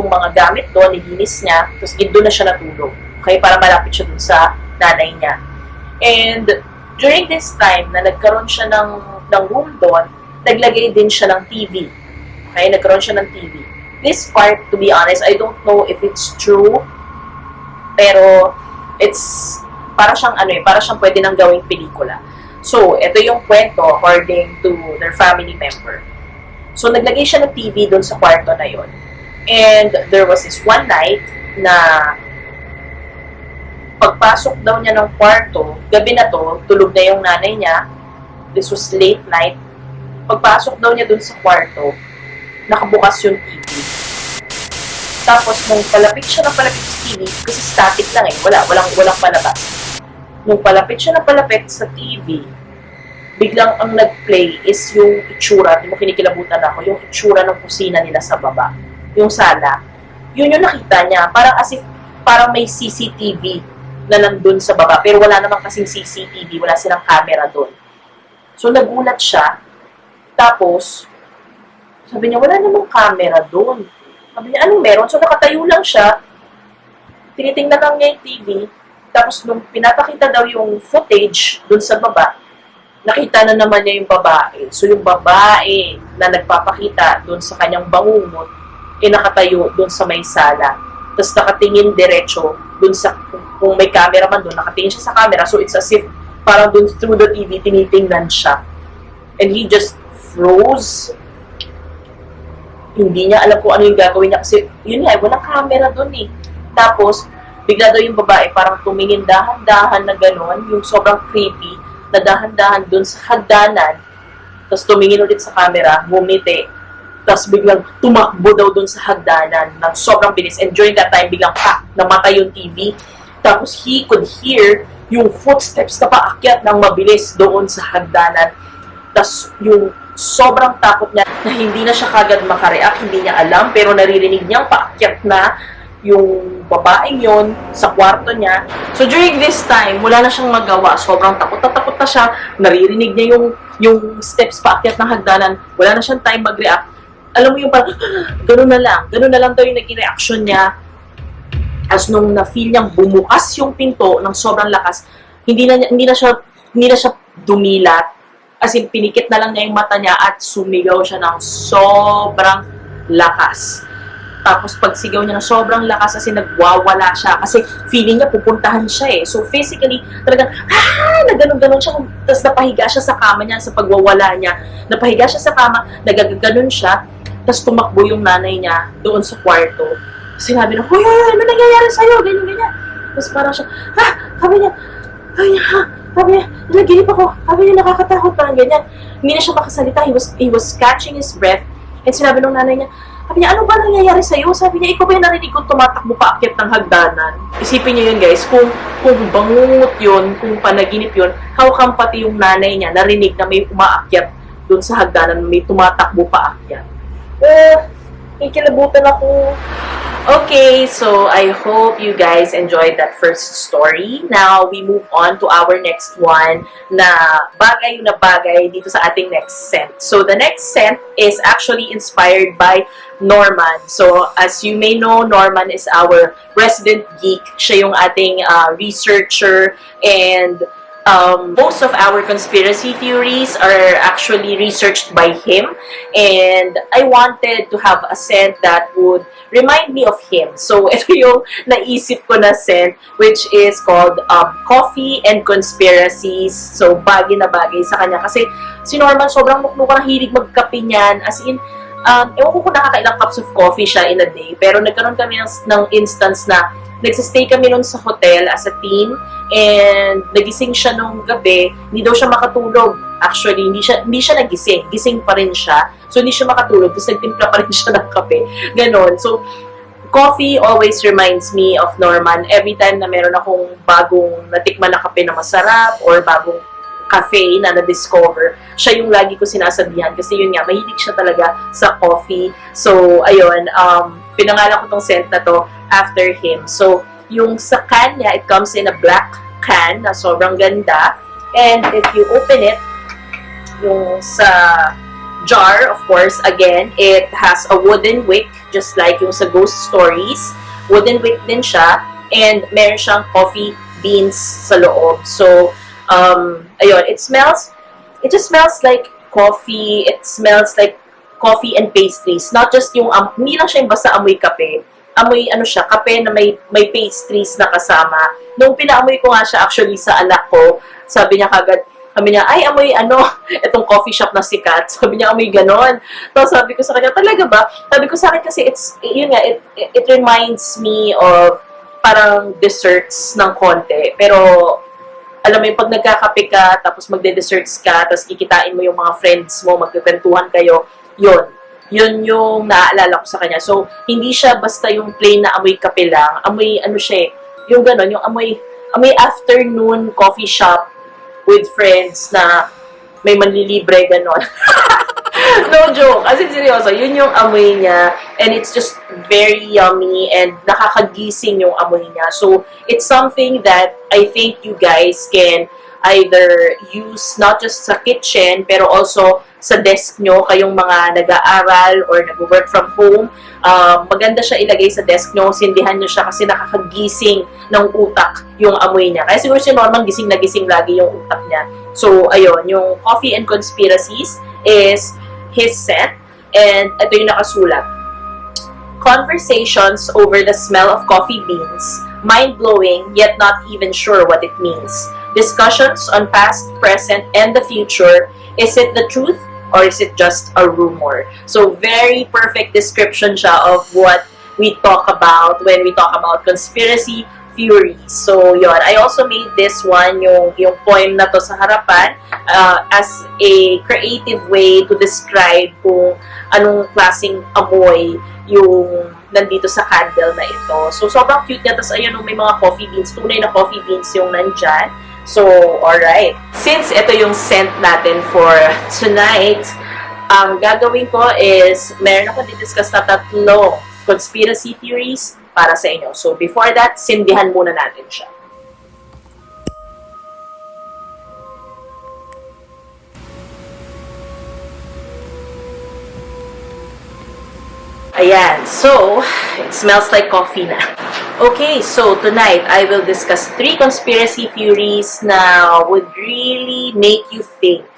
mga gamit doon, nilinis niya, tapos doon na siya natulog. Okay, para malapit siya doon sa nanay niya. And during this time, na nagkaroon siya ng room doon, naglagay din siya ng TV. Okay, nagkaroon siya ng TV. This part, to be honest, I don't know if it's true, pero it's para siyang pwede nang gawing pelikula. So, ito yung kwento according to their family member. So, naglagay siya ng TV doon sa kwarto na yon. And there was this one night na pagpasok daw niya ng kwarto, gabi na to, tulog na yung nanay niya, this was late night, pagpasok daw niya dun sa kwarto, nakabukas yung TV. Tapos, nung palapit siya na palapit sa TV, kasi static lang eh, walang palabas. Nung palapit siya na palapit sa TV, biglang ang nag-play is yung itsura, di mo kinikilabutan ako, yung itsura ng kusina nila sa baba, yung sala. Yun yung nakita niya, parang may CCTV na nandun sa baba, pero wala namang kasing CCTV, wala silang camera doon. So, nagulat siya, tapos, sabi niya, wala namang camera doon. Sabi niya, anong meron? So, nakatayo lang siya, tinitingnan lang niya yung TV, tapos nung pinapakita daw yung footage doon sa baba, nakita na naman niya yung babae. So, yung babae na nagpapakita doon sa kanyang bangungot, nakatayo doon sa may sala. Tapos nakatingin diretso doon sa, kung may camera man doon, nakatingin siya sa camera. So, it's as if parang doon through the TV, tinitingnan siya. And he just froze. Hindi niya alam kung ano yung gagawin niya. Kasi, yun nga, walang camera doon eh. Tapos, bigla daw yung babae parang tumingin dahan-dahan na gano'n, yung sobrang creepy, na dahan-dahan dun sa hagdanan, tapos tumingin ulit sa camera, ngumiti, tapos biglang tumakbo daw dun sa hagdanan ng sobrang bilis. And during that time, biglang namatay yung TV. Tapos he could hear yung footsteps na paakyat ng mabilis doon sa hagdanan. Tapos yung sobrang takot niya na hindi na siya kagad makareact, hindi niya alam, pero naririnig niyang paakyat na yung babaeng yon sa kwarto niya. So, during this time, wala na siyang magawa. Sobrang takot na siya. Naririnig niya yung steps paakyat ng hagdanan. Wala na siyang time mag-react. Alam mo yung parang, gano'n na lang daw yung naging reaction niya. As nung na-feel niyang bumukas yung pinto ng sobrang lakas, hindi na siya dumilat. As in, pinikit na lang niya yung mata niya at sumigaw siya ng sobrang lakas. Tapos pagsigaw niya na sobrang lakas kasi nagwawala siya. Kasi feeling niya pupuntahan siya eh. So physically, talagang, na ganun-ganun siya. Tapos napahiga siya sa kama niya sa pagwawala niya. Napahiga siya sa kama, nagagaganon siya. Tapos tumakbo yung nanay niya doon sa kwarto. Sinabi na, hoy, ano nangyayari sa'yo? Ganyan. Tapos parang siya, sabi niya, nanaginip ako. Sabi niya, nakakatakot, parang ganyan. Hindi na siya makasalita. He was catching his breath. And sinabi ng nanay niya, sabi niya, ano ba nangyayari sa'yo? Sabi niya, ikaw ba yung narinig kong tumatakbo paakyat ng hagdanan? Isipin niyo yun, guys. Kung bangungot yun, kung panaginip yun, how come pati yung nanay niya narinig na may umaakyat dun sa hagdanan, may tumatakbo paakyat? Ikilabutan ako. Okay, so I hope you guys enjoyed that first story. Now, we move on to our next one na bagay dito sa ating next scent. So, the next scent is actually inspired by Norman. So, as you may know, Norman is our resident geek. Siya yung ating researcher, and most of our conspiracy theories are actually researched by him, and I wanted to have a scent that would remind me of him. So, ito yung naisip ko na scent, which is called Coffee and Conspiracies. So, bagay na bagay sa kanya. Kasi si Norman, sobrang mukmukang hilig magkape niyan. As in, ewan ko kung nakakailang cups of coffee siya in a day, pero nagkaroon kami ng instance na nagsistay kami nun sa hotel as a team, and nagising siya nung gabi, hindi daw siya makatulog. Actually, hindi siya nagising. Gising pa rin siya. So, hindi siya makatulog. Tapos, nagtimpla pa rin siya ng kape. Ganon. So, coffee always reminds me of Norman. Every time na meron akong bagong natikman na kape na masarap or bagong cafe na na-discover, siya yung lagi ko sinasabihan. Kasi yun nga, mahilig siya talaga sa coffee. So, ayun, pinangalan ko tong scent na to after him. So, yung sa can niya, it comes in a black can na sobrang ganda. And if you open it, yung sa jar, of course, again, it has a wooden wick, just like yung sa Ghost Stories. Wooden wick din siya. And meron siyang coffee beans sa loob. So, ayun, it just smells like coffee. It smells like coffee and pastries. Not just yung, hindi lang siya yung basta amoy kape. Amoy, kape na may pastries na kasama. Nung pinaamoy ko nga siya actually sa anak ko, sabi niya kagad, ay, amoy, itong coffee shop na sikat. Sabi niya, amoy ganon. Tapos sabi ko sa kanya, talaga ba? Sabi ko sa akin kasi, it reminds me of parang desserts ng konti. Pero, alam mo yung pag nagkakape ka, tapos magde-desserts ka, tapos kikitain mo yung mga friends mo, magkikwentuhan kayo, yun. Yun yung naaalala ko sa kanya. So, hindi siya basta yung plain na amoy kape lang. Amoy, ano siya yung gano'n, yung amoy afternoon coffee shop with friends na may manlilibre, gano'n. No joke. As in, seryoso, yun yung amoy niya. And it's just very yummy and nakakagising yung amoy niya. So, it's something that I think you guys can either use not just sa kitchen, pero also sa desk nyo, kayong mga nag-aaral or nag-work from home. Maganda siya ilagay sa desk nyo, sindihan nyo siya kasi nakakagising ng utak yung amoy niya. Kaya siguro si Norman gising na gising lagi yung utak niya. So, ayun, yung Coffee and Conspiracies is his scent. And ito yung nakasulat. Conversations over the smell of coffee beans, mind-blowing yet not even sure what it means. Discussions on past, present, and the future. Is it the truth or is it just a rumor? So, very perfect description siya of what we talk about when we talk about conspiracy theories. So, yon. I also made this one, yung poem na to sa harapan, as a creative way to describe kung anong klaseng amoy yung nandito sa candle na ito. So, sobrang cute niya. Tapos, ayun, may mga coffee beans. Tunay na coffee beans yung nandyan. So, alright. Since ito yung scent natin for tonight, ang gagawin ko is, meron ako didiscuss na 3 conspiracy theories para sa inyo. So, before that, sindihan muna natin siya. Ayan. So, it smells like coffee na. Okay, so tonight, I will discuss 3 conspiracy theories na would really make you think.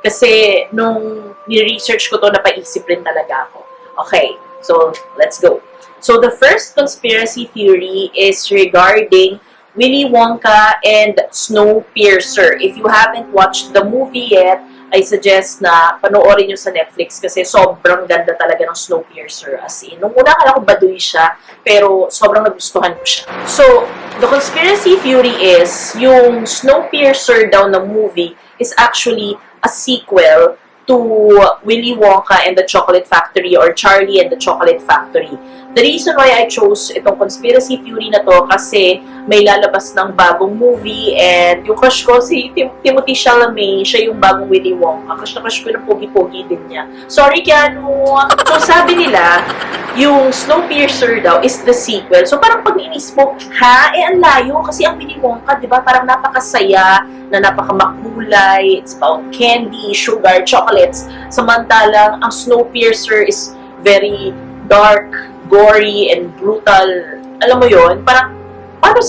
Kasi, nung ni-research ko to, napaisip rin talaga ako. Okay, so, let's go. So, the first conspiracy theory is regarding Willy Wonka and Snowpiercer. If you haven't watched the movie yet, I suggest na panoorin nyo sa Netflix kasi sobrang ganda talaga ng Snowpiercer. As in, nung una akala ko baduy siya, pero sobrang nagustuhan ko siya. So, the conspiracy theory is, yung Snowpiercer daw na movie is actually a sequel to Willy Wonka and the Chocolate Factory or Charlie and the Chocolate Factory. The reason why I chose itong conspiracy theory na to kasi may lalabas ng bagong movie and yung crush ko si Timothée Chalamet, siya yung bagong Willy Wonka. Crush na crush ko ng pogi-pogi din niya. Sorry, Keanu! So sabi nila, yung Snowpiercer daw is the sequel. So parang pag inis mo, ang layo kasi ang Willy Wonka, di ba? Parang napakasaya, na napakamakulay, it's about candy, sugar, chocolates. Samantalang ang Snowpiercer is very dark, gory, and brutal. Alam mo yon, parang paano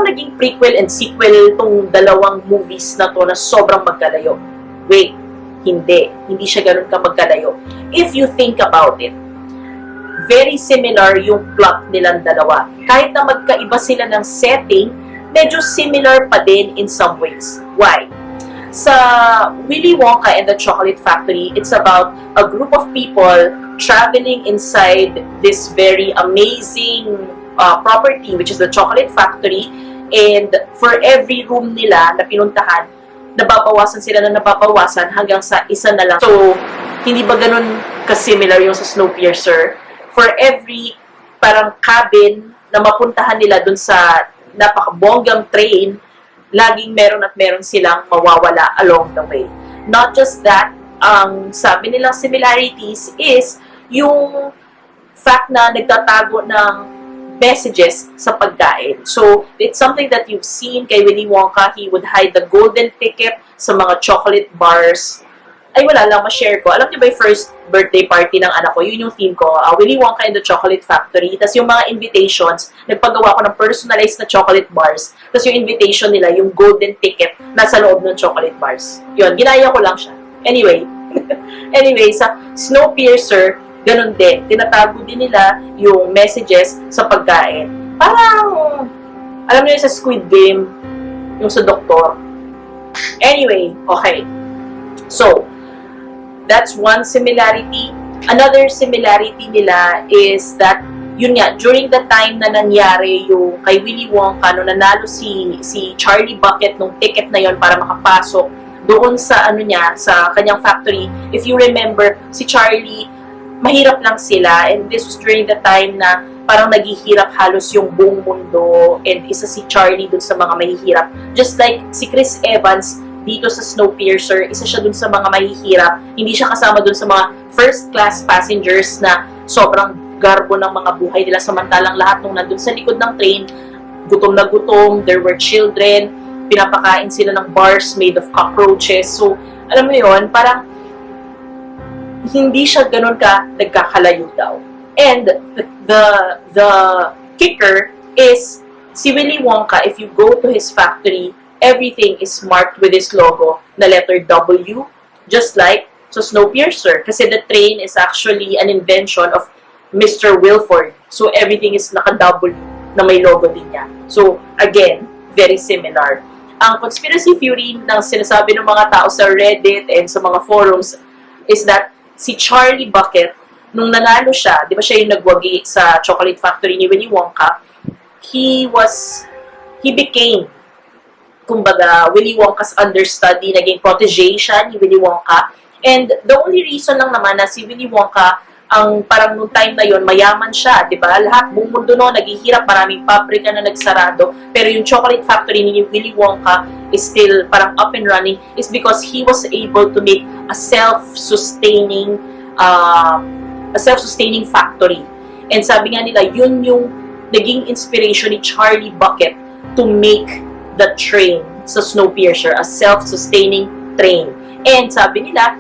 naging prequel and sequel tong dalawang movies na to na sobrang magkalayo? Wait, hindi siya ganun ka magkalayo. If you think about it, very similar yung plot nilang dalawa. Kahit na magkaiba sila ng setting, medyo similar pa din in some ways. Why? Sa Willy Wonka and the Chocolate Factory, it's about a group of people traveling inside this very amazing property, which is the Chocolate Factory. And for every room nila na pinuntahan, nababawasan sila na nababawasan hanggang sa isa na lang. So, hindi ba ganun ka-similar yung sa Snowpiercer? For every parang cabin na mapuntahan nila dun sa napakabonggang train, laging meron silang mawawala along the way. Not just that, ang sabi nilang similarities is yung fact na nagtatago ng messages sa pagkain. So, it's something that you've seen kay Willy Wonka. He would hide the golden ticket sa mga chocolate bars. Ay, wala lang, ma-share ko. Alam niyo ba yung first birthday party ng anak ko? Yun yung theme ko, Willy Wonka and the Chocolate Factory. Tapos yung mga invitations, nagpagawa ko ng personalized na chocolate bars. Tapos yung invitation nila, yung golden ticket, nasa loob ng chocolate bars. Yun, ginaya ko lang siya. Anyway, sa Snowpiercer, ganun din. Tinatago din nila yung messages sa pagkain. Parang, alam niyo sa Squid Game, yung sa doktor. Anyway, okay. So, that's one similarity. Another similarity nila is that yun nga, during the time na nangyari yung kay Willy Wonka, no, nanalo si Charlie Bucket nung ticket na yon para makapasok doon sa ano niya, sa kanyang factory. If you remember, si Charlie, mahirap lang sila, and this was during the time na parang naghihirap halos yung buong mundo, and isa si Charlie dun sa mga mahihirap. Just like si Chris Evans dito sa Snowpiercer, isa siya dun sa mga mahihirap. Hindi siya kasama dun sa mga first class passengers na sobrang garbo ng mga buhay nila, samantalang lahat nung nandun sa likod ng train, gutom na gutom, there were children, pinapakain sila ng bars made of cockroaches. So, alam mo yun, parang hindi siya ganun ka nagkakalayo daw. And the kicker is si Willy Wonka, if you go to his factory, everything is marked with his logo na letter W, just like sa Snowpiercer. Kasi the train is actually an invention of Mr. Wilford. So everything is naka-W na may logo din niya. So again, very similar. Ang conspiracy theory ng sinasabi ng mga tao sa Reddit and sa mga forums is that si Charlie Bucket, nung nanalo siya, di ba siya yung nagwagi sa chocolate factory ni Willy Wonka, he became, kumbaga, Willy Wonka's understudy, naging protege siya ni Willy Wonka. And the only reason lang naman na si Willy Wonka, ang parang nung time na yon mayaman siya, di ba? Lahat, buong mundo no, naghihirap, maraming pabrika na nagsarado, pero yung chocolate factory ni Willy Wonka is still parang up and running, is because he was able to make a self-sustaining factory. And sabi nga nila, yun yung naging inspiration ni Charlie Bucket to make the train sa Snowpiercer, a self-sustaining train. And sabi nila,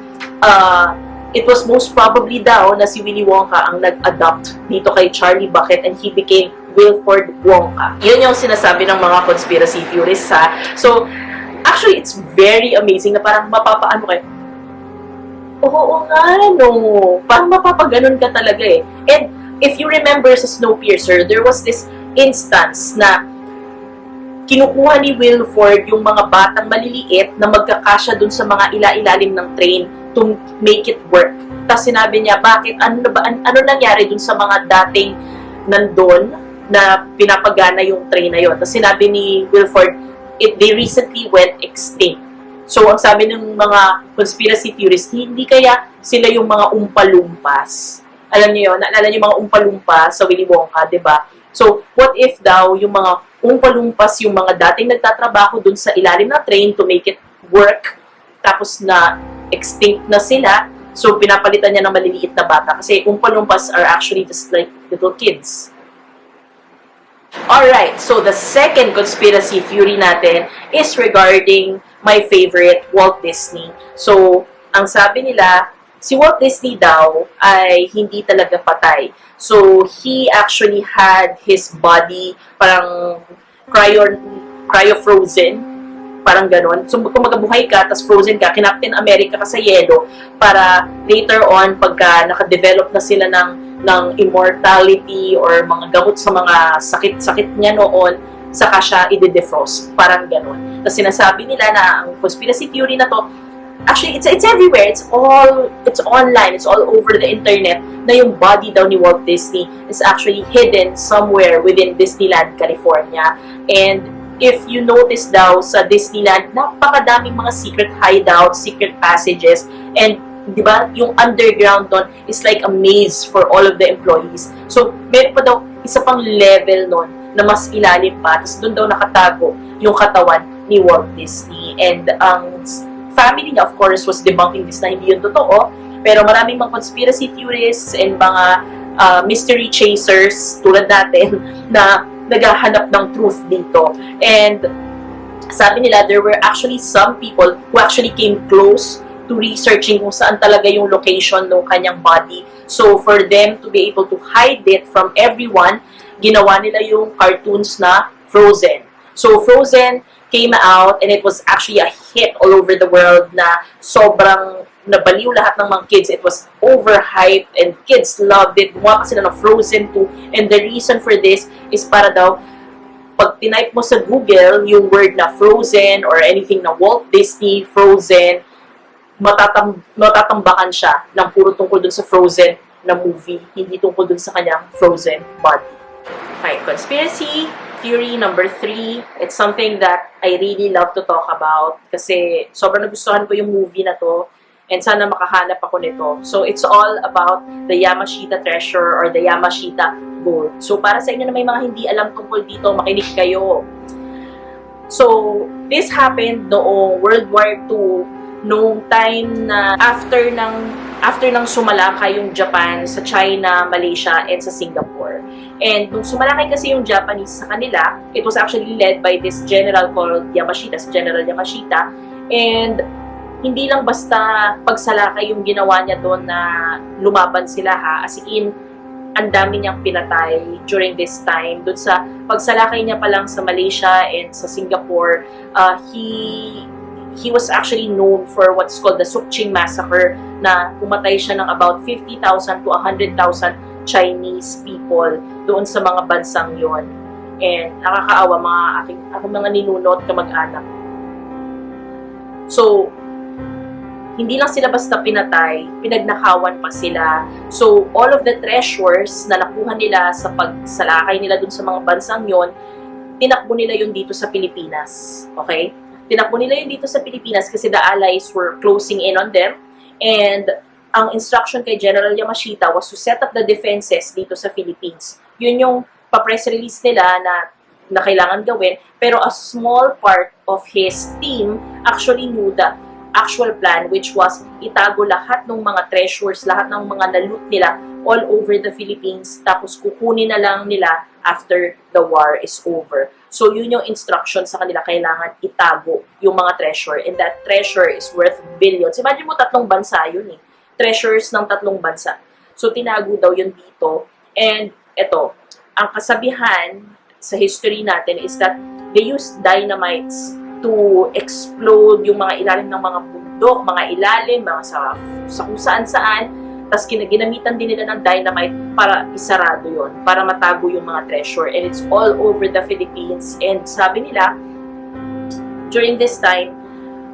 it was most probably daw na si Willy Wonka ang nag-adopt dito kay Charlie Bucket, and he became Wilford Wonka. Yun yung sinasabi ng mga conspiracy theorists, ha. So, actually, it's very amazing na parang mapapaano kayo. Oo nga, no. Parang mapapaganon ka talaga eh. And if you remember sa Snowpiercer, there was this instance na kinukuha ni Wilford yung mga batang maliliit na magkakasya dun sa mga ila-ilalim ng train to make it work. Tapos sinabi niya, bakit? Ano nangyari dun sa mga dating nandun na pinapagana yung train na yon? Tapos sinabi ni Wilford, they recently went extinct. So, ang sabi ng mga conspiracy theorists, hindi kaya sila yung mga umpalumpas. Alam niyo yun? Naalala niyo yung mga umpalumpas sa Willy Wonka, di ba? So, what if daw yung mga umpalumpas yung mga dating nagtatrabaho dun sa ilalim na train to make it work, tapos na extinct na sila, so pinapalitan niya ng maliliit na bata. Kasi umpalumpas are actually just like little kids. Alright, so the second conspiracy theory natin is regarding my favorite, Walt Disney. So, ang sabi nila, si Walt Disney daw ay hindi talaga patay. So, he actually had his body parang cryo-frozen, parang ganon. So, kung magabuhay ka, tas frozen ka, kinaptain America ka sa yelo, para later on, pagka nakadevelop na sila ng immortality or mga gamot sa mga sakit-sakit niya noon, saka siya i-defrost. Parang ganon. Tapos sinasabi nila na ang conspiracy theory na to, actually, it's everywhere. It's online. It's all over the internet na yung body daw ni Walt Disney is actually hidden somewhere within Disneyland, California. And if you notice daw sa Disneyland, napakadaming mga secret hideouts, secret passages, and di ba, yung underground doon is like a maze for all of the employees. So, meron pa daw isa pang level doon na mas ilalim pa. Tapos doon daw nakatago yung katawan ni Walt Disney. And ang family niya, of course, was debunking this na hindi yun totoo. Pero maraming mga conspiracy theorists and mga mystery chasers tulad natin na naghahanap ng truth dito. And sabi nila, there were actually some people who actually came close to researching kung saan talaga yung location ng kanyang body. So, for them to be able to hide it from everyone, ginawa nila yung cartoons na Frozen. So, Frozen came out and it was actually a hit all over the world na sobrang nabaliw lahat ng mga kids. It was overhyped and kids loved it. Gumawa kasi na ng Frozen 2. And the reason for this is para daw, pag tinype mo sa Google yung word na Frozen or anything na Walt Disney, Frozen, matatambakan siya ng puro tungkol dun sa Frozen na movie, hindi tungkol dun sa kanyang frozen body. Okay, conspiracy theory number 3. It's something that I really love to talk about kasi sobrang nagustuhan ko yung movie na to and sana makahanap ako nito. So, it's all about the Yamashita treasure or the Yamashita gold. So, para sa inyo na may mga hindi alam tungkol dito, makinig kayo. So, this happened noong World War II, noong time na after ng sumalakay yung Japan sa China, Malaysia, and sa Singapore. And nung sumalakay kasi yung Japanese sa kanila, it was actually led by this general called Yamashita, si General Yamashita. And hindi lang basta pagsalakay yung ginawa niya doon na lumaban sila ha, as in, ang dami niyang pinatay during this time. Doon sa pagsalakay niya pa lang sa Malaysia and sa Singapore, he was actually known for what's called the Sukching Massacre, na pumatay siya ng about 50,000 to 100,000 Chinese people doon sa mga bansang yon. And nakakaawa aking mga ninunot kamag-anak. So, hindi lang sila basta pinatay, pinagnakawan pa sila. So, all of the treasures na nakuha nila sa pagsalakay nila dun sa mga bansang yon, tinakbo nila yun dito sa Pilipinas. Okay? Tinakbo nila yun dito sa Pilipinas kasi the Allies were closing in on them. And ang instruction kay General Yamashita was to set up the defenses dito sa Philippines. Yun yung pa-press release nila na kailangan gawin. Pero a small part of his team actually knew the actual plan, which was itago lahat ng mga treasures, lahat ng mga na-loot nila all over the Philippines, tapos kukunin na lang nila after the war is over. So, yun yung instruction sa kanila, kailangan itago yung mga treasure, and that treasure is worth billions. Imagine mo, 3 bansa yun eh. Treasures ng 3 bansa. So, tinago daw yun dito. And, eto, ang kasabihan sa history natin is that they used dynamites to explode yung mga ilalim ng mga bundok, mga ilalim, mga sa kung saan-saan. Tapos ginamitan din nila ng dynamite para isarado yon, para matago yung mga treasure. And it's all over the Philippines. And sabi nila, during this time,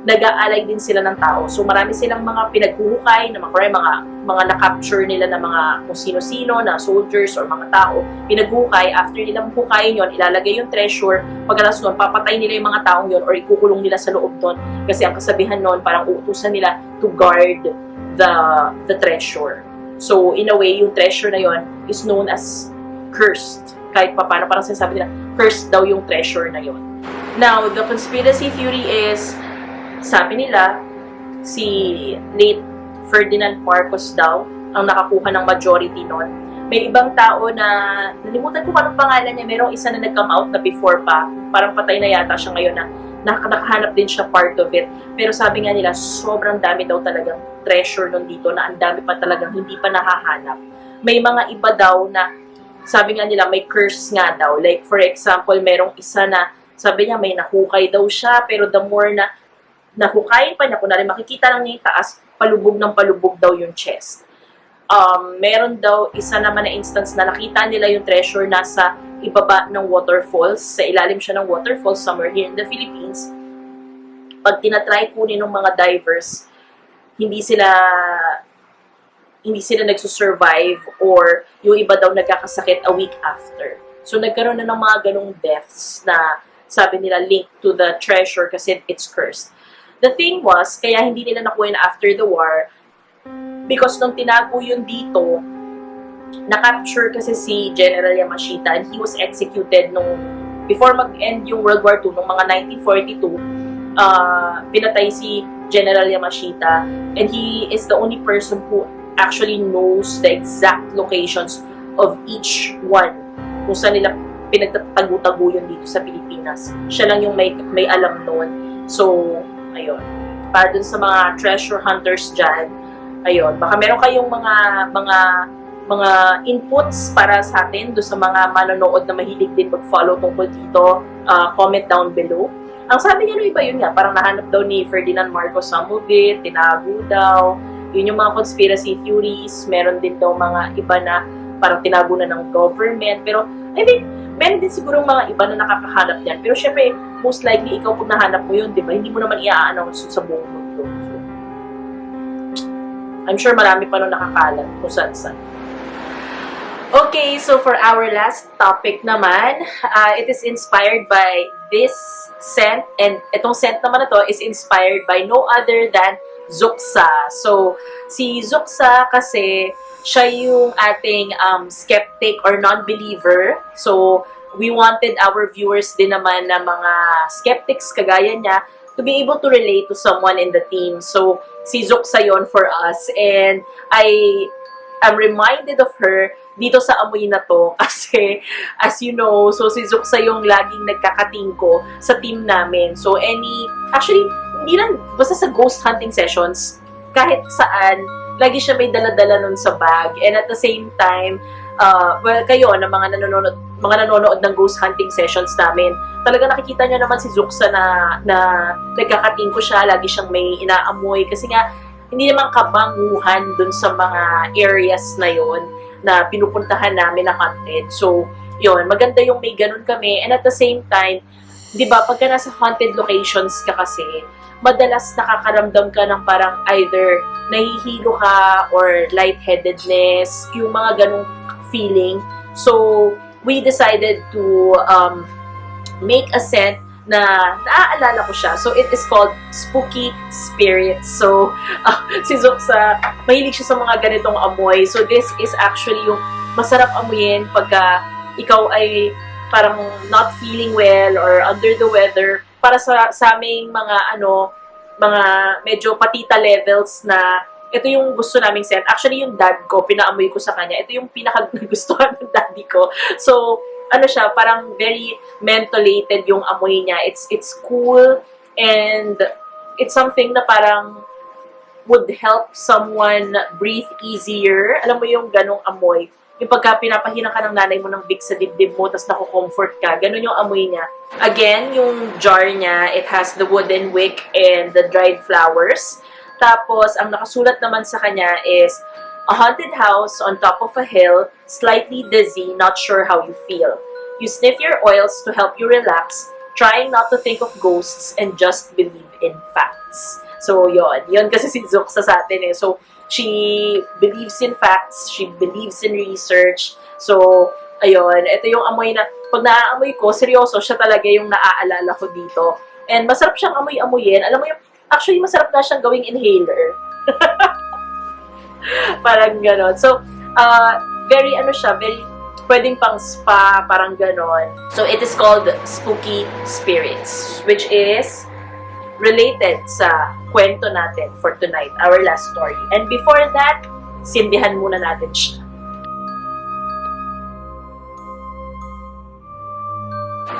nag-aalay din sila ng tao. So marami silang mga pinaghuhukay, na mga na-capture nila na mga kung sino-sino, na soldiers or mga tao, pinaghuhukay. After nilang hukayin yon, ilalagay yung treasure. Pagkalas nun, papatay nila yung mga taong yon or ikukulong nila sa loob doon. Kasi ang kasabihan nun, parang uutusan nila to guard the treasure. So in a way, yung treasure na yon is known as cursed. Kahit pa paano, parang sinasabi nila, cursed daw yung treasure na yon. Now, the conspiracy theory is, sabi nila, si late Ferdinand Marcos daw ang nakakuha ng majority nun. May ibang tao na, nalimutan ko anong pangalan niya, merong isa na nag-come out na before pa, parang patay na yata siya ngayon na nakahanap din siya part of it. Pero sabi nga nila, sobrang dami daw talagang treasure nun dito na ang dami pa talagang hindi pa nahahanap. May mga iba daw na, sabi nga nila, may curse nga daw. Like for example, merong isa na, sabi niya may nahukay daw siya, pero the more na nahukayin pa niya, kunwari makikita lang niya yung taas, palubog ng palubog daw yung chest. Meron daw isa naman na instance na nakita nila yung treasure nasa ibaba ng waterfalls, sa ilalim siya ng waterfalls somewhere here in the Philippines. Pag tinatry kunin ng mga divers, hindi sila nagsusurvive or yung iba daw nagkakasakit a week after. So nagkaroon na ng mga ganong deaths na sabi nila linked to the treasure kasi it's cursed. The thing was, kaya hindi nila nakuha na after the war, because nung tinago yun dito, na-capture kasi si General Yamashita and he was executed before mag-end yung World War II, nung mga 1942, pinatay si General Yamashita and he is the only person who actually knows the exact locations of each one kung saan nila pinagtatago-tago yun dito sa Pilipinas. Siya lang yung may alam noon. So, ayun. Para dun sa mga treasure hunters dyan, ayun. Baka meron kayong mga inputs para sa atin doon sa mga manonood na mahilig din mag-follow tungkol dito. Comment down below. Ang sabi niya no iba yun nga, parang nahanap daw ni Ferdinand Marcos some of it, tinago daw. Yun yung mga conspiracy theories. Meron din daw mga iba na parang tinago na ng government. Pero I think meron din siguro mga iba na nakakahanap yan. Pero syempre, most likely, ikaw pag nahanap mo yun, di ba? Hindi mo naman i-a-announce sa buong mundo. So, I'm sure marami pa nung nakakalat kung saan-saan. Okay, so for our last topic naman, it is inspired by this scent, and itong scent naman na to is inspired by no other than Zuxa. So, si Zuxa kasi, siya yung ating skeptic or non-believer. So, we wanted our viewers din naman na mga skeptics kagaya niya to be able to relate to someone in the team. So, si Zuxa yon for us. And I'm reminded of her dito sa amoy na to kasi as you know, so si Zuxa yung laging nagkakatingko sa team namin. So actually, hindi lang basta sa ghost hunting sessions, kahit saan, lagi siya may dala-dala nun sa bag. And at the same time, well, kayo na mga nanonood ng ghost hunting sessions namin, talaga nakikita niyo naman si Zuxa na nagkakatingko siya, lagi siyang may inaamoy kasi nga hindi naman kabanguhan dun sa mga areas na yon na pinupuntahan namin na haunted. So, yon maganda yung may ganun kami. And at the same time, di ba, pagka nasa haunted locations ka kasi, madalas nakakaramdam ka ng parang either nahihilo ka or lightheadedness, yung mga ganung feeling. So, we decided to make a scent na naaalala ko siya. So, it is called Spooky Spirits. So, si Zuxa, mahilig siya sa mga ganitong amoy. So, this is actually yung masarap amuyin pagka ikaw ay parang not feeling well or under the weather. Para sa aming mga medyo patita levels na ito yung gusto naming scent. Actually, yung dad ko, pinaamoy ko sa kanya. Ito yung pinakagustuhan ng daddy ko. So, siya, parang very mentholated yung amoy niya. It's cool and it's something na parang would help someone breathe easier. Alam mo yung ganong amoy. Yung pagka pinapahinang ka ng nanay mo ng big sa dibdib mo, tapos nako-comfort ka. Ganon yung amoy niya. Again, yung jar niya, it has the wooden wick and the dried flowers. Tapos, ang nakasulat naman sa kanya is, a haunted house on top of a hill, slightly dizzy, not sure how you feel. You sniff your oils to help you relax, trying not to think of ghosts and just believe in facts. So, yon kasi si Zuxa sa atin eh. So, she believes in facts, she believes in research. So, ayun, ito yung amoy na, pag naaamoy ko, seryoso, siya talaga yung naaalala ko dito. And masarap siyang amoy-amoyin. Alam mo yung, actually, masarap na siyang gawing inhaler. Parang ganon. So, very pwedeng pang spa, parang ganon. So, it is called Spooky Spirits, which is related sa kwento natin for tonight, our last story. And before that, sindihan muna natin siya.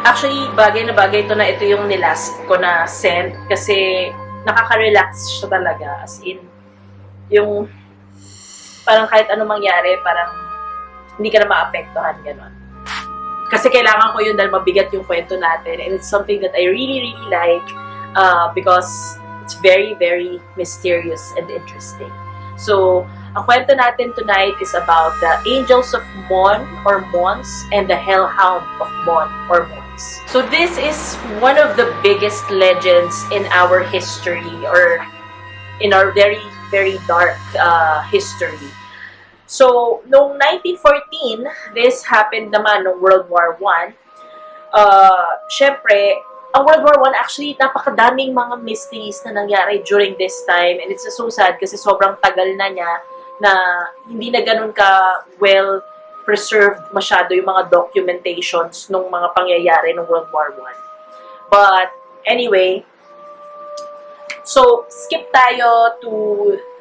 Actually, bagay na bagay ito na ito yung nilast ko na scent kasi nakaka-relax siya talaga. As in, yung parang kahit anong mangyari, parang hindi ka na maapektuhan, gano'n. Kasi kailangan ko yun dahil mabigat yung kwento natin. And it's something that I really, really like because it's very, very mysterious and interesting. So, ang kwento natin tonight is about the Angels of Mon or Mons and the Hellhound of Mon or Mons. So, this is one of the biggest legends in our history or in our very, very dark history. So, noong 1914, this happened naman noong World War I. Syempre, ang World War I actually napakadaming mga mysteries na nangyari during this time. And it's so sad kasi sobrang tagal na niya na hindi na ganun ka well preserved masyado yung mga documentations ng mga pangyayari ng World War I. But, anyway, so, skip tayo to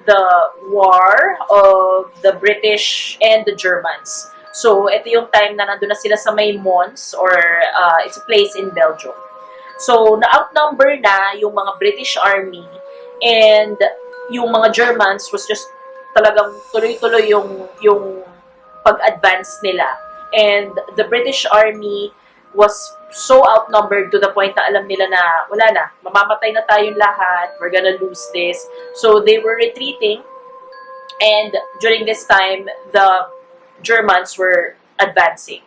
the war of the British and the Germans. So, ito yung time na nandun na sila sa may Mons or it's a place in Belgium. So, na-outnumber na yung mga British Army and yung mga Germans was just talagang tuloy-tuloy yung pag-advance nila. And the British Army was so outnumbered to the point na alam nila na wala na, mamamatay na tayong lahat, we're gonna lose this. So they were retreating and during this time, the Germans were advancing.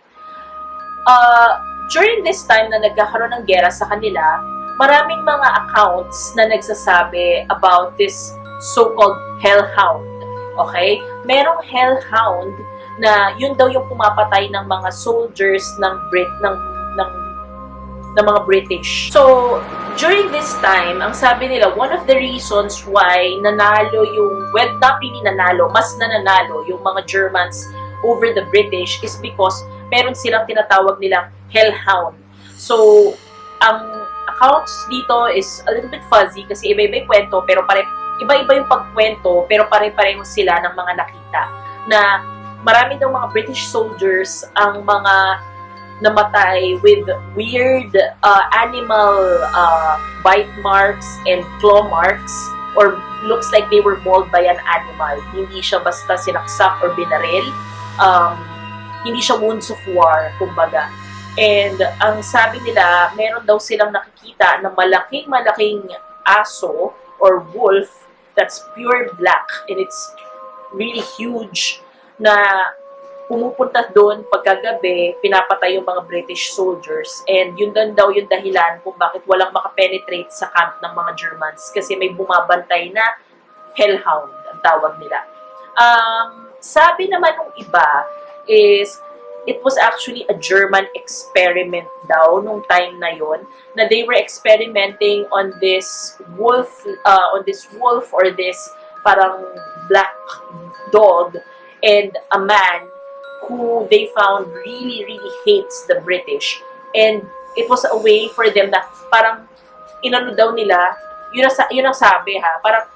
During this time na nagkakaroon ng gera sa kanila, maraming mga accounts na nagsasabi about this so-called hellhound. Okay? Merong hellhound na yun daw yung pumapatay ng mga soldiers ng ng mga British. So, during this time, ang sabi nila, one of the reasons why nanalo yung, well, not really nanalo, mas nananalo yung mga Germans over the British is because meron silang tinatawag nilang hellhound. So, ang accounts dito is a little bit fuzzy kasi iba-iba yung kwento, pero iba-iba yung pagkwento, pero pare-pareho sila ng mga nakita. Na marami daw mga British soldiers ang mga namatay with weird animal bite marks and claw marks, or looks like they were mauled by an animal. Hindi siya basta sinaksak or binaril. Hindi siya wounds of war, kumbaga. And ang sabi nila, meron daw silang nakikita na malaking aso or wolf that's pure black, and it's really huge, na pumupunta doon pagkagabi, pinapatay yung mga British soldiers, and yun din daw yung dahilan kung bakit walang makapenetrate sa camp ng mga Germans, kasi may bumabantay na hellhound, ang tawag nila. Sabi naman ng iba is, it was actually a German experiment daw nung time na yon, na they were experimenting on this wolf or this parang black dog, and a man who they found really hates the British. And it was a way for them na parang inano daw nila, yun ang sabi ha, parang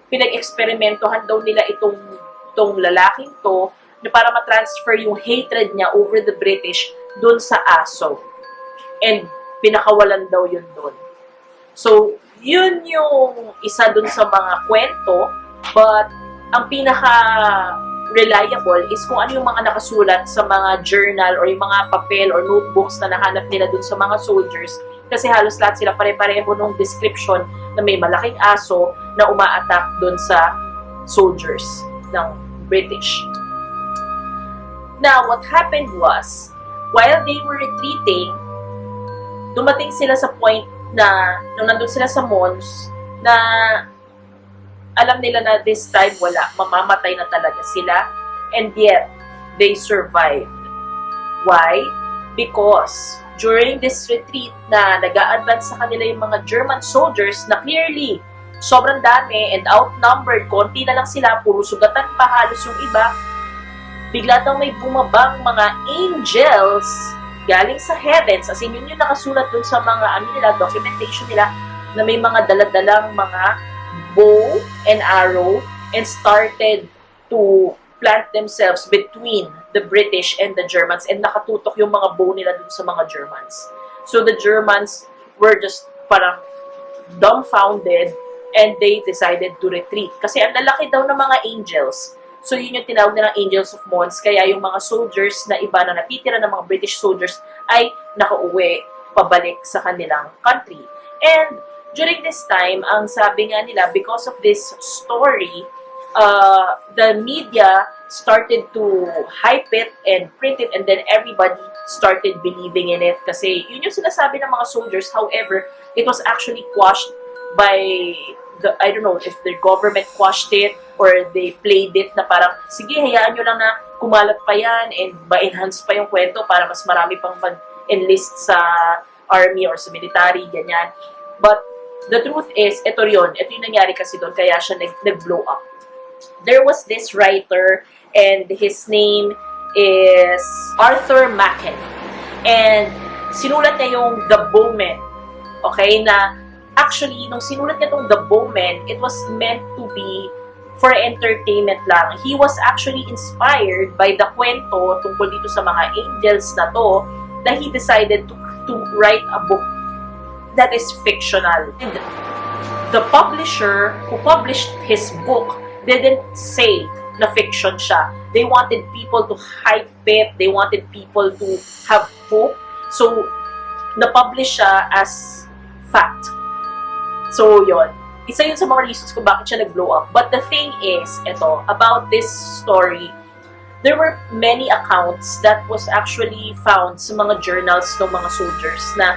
pinag-eksperimentohan daw nila itong lalaking to, na para ma-transfer yung hatred niya over the British dun sa aso. And pinakawalan daw yun dun. So, yun yung isa dun sa mga kwento, but ang pinaka-reliable is kung ano yung mga nakasulat sa mga journal or yung mga papel or notebooks na nahanap nila dun sa mga soldiers, kasi halos lahat sila pare-pareho nung description na may malaking aso na uma-attack dun sa soldiers ng British. Now, what happened was, while they were retreating, dumating sila sa point na, nung nandun sila sa Mons, na alam nila na this time wala, mamamatay na talaga sila, and yet, they survived. Why? Because, during this retreat na nag-a-advance sa kanila yung mga German soldiers na clearly, sobrang dami and outnumbered, konti na lang sila, puro sugatan pa halos yung iba, bigla daw may bumabang mga angels galing sa heavens, as in yun yung nakasulat dun sa mga documentation nila, na may mga daladalang mga bow and arrow, and started to plant themselves between the British and the Germans, and nakatutok yung mga bow nila dun sa mga Germans. So the Germans were just parang dumbfounded, and they decided to retreat. Kasi ang lalaki daw ng mga angels. So, yun yung tinawag nilang Angels of Mons. Kaya yung mga soldiers na iba na natitira ng mga British soldiers ay nakauwi pabalik sa kanilang country. And during this time, ang sabi nga nila, because of this story, the media started to hype it and print it, and then everybody started believing in it. Kasi yun yung sinasabi ng mga soldiers. However, it was actually quashed by I don't know if the government quashed it or they played it na parang, sige, hayaan nyo lang na kumalat pa yan and ma-enhance pa yung kwento para mas marami pang mag-enlist sa army or sa military, ganyan. But the truth is, ito yung nangyari kasi doon, kaya siya nag-blow up. There was this writer, and his name is Arthur Machen. And sinulat niya yung The Bowmen. Okay, na actually, nung sinulat niya itong The Bowmen, it was meant to be for entertainment lang. He was actually inspired by the kwento tungkol dito sa mga angels na to, that he decided to write a book that is fictional. And the publisher who published his book didn't say na fiction siya. They wanted people to hype it, they wanted people to have hope. So, na-publish siya as fact. So, yon. Isa yun sa mga reasons kung bakit siya nag-blow up. But the thing is, about this story, there were many accounts that was actually found sa mga journals ng mga soldiers na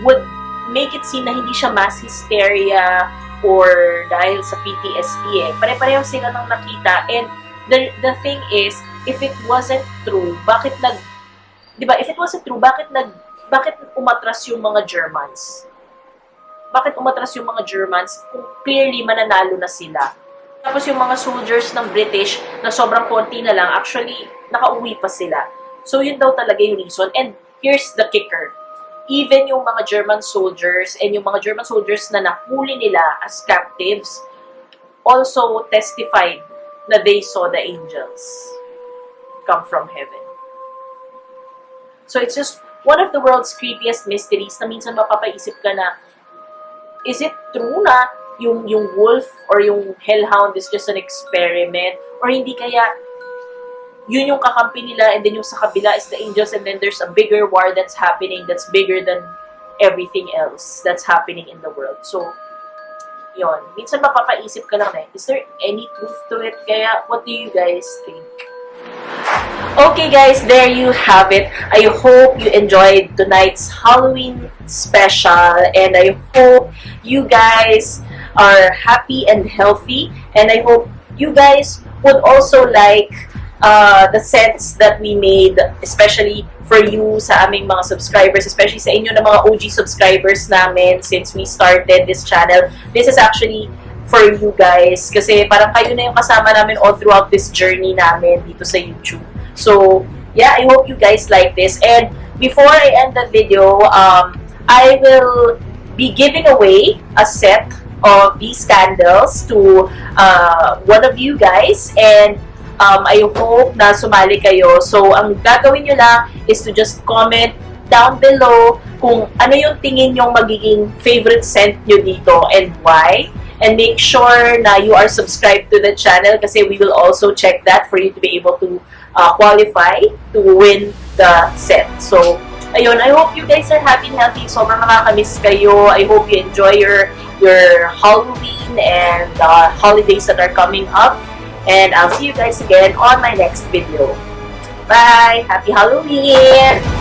would make it seem na hindi siya mass hysteria or dahil sa PTSD. Pare-pareho sila nang nakita, and the thing is, if it wasn't true, di ba, if it wasn't true, bakit umatras yung mga Germans? Bakit umatras yung mga Germans kung clearly mananalo na sila? Tapos yung mga soldiers ng British na sobrang konti na lang, actually, nakauwi pa sila. So, yun daw talaga yung reason. And here's the kicker. Even yung mga German soldiers and yung mga German soldiers na nahuli nila as captives also testified na they saw the angels come from heaven. So, it's just one of the world's creepiest mysteries na minsan mapapaisip ka na, is it true na yung wolf or yung hellhound is just an experiment? Or hindi kaya yun yung kakampi nila and then yung sa kabila is the angels and then there's a bigger war that's happening that's bigger than everything else that's happening in the world. So, yun. Minsan mapapaisip ka lang na, is there any truth to it? Kaya, what do you guys think? Okay guys, there you have it. I hope you enjoyed tonight's Halloween special and I hope you guys are happy and healthy and I hope you guys would also like the sets that we made, especially for you sa aming mga subscribers, especially sa inyo na mga OG subscribers namin since we started this channel. This is actually for you guys kasi parang kayo na yung kasama namin all throughout this journey namin dito sa YouTube. So, yeah, I hope you guys like this. And before I end the video, I will be giving away a set of these candles to one of you guys. And I hope na sumali kayo. So, ang gagawin nyo lang is to just comment down below kung ano yung tingin yung magiging favorite scent nyo dito and why. And make sure na you are subscribed to the channel kasi we will also check that for you to be able to qualify to win the set. So, ayun, I hope you guys are happy and healthy. Sobrang nakakamiss kayo. I hope you enjoy your Halloween and holidays that are coming up. And I'll see you guys again on my next video. Bye! Happy Halloween!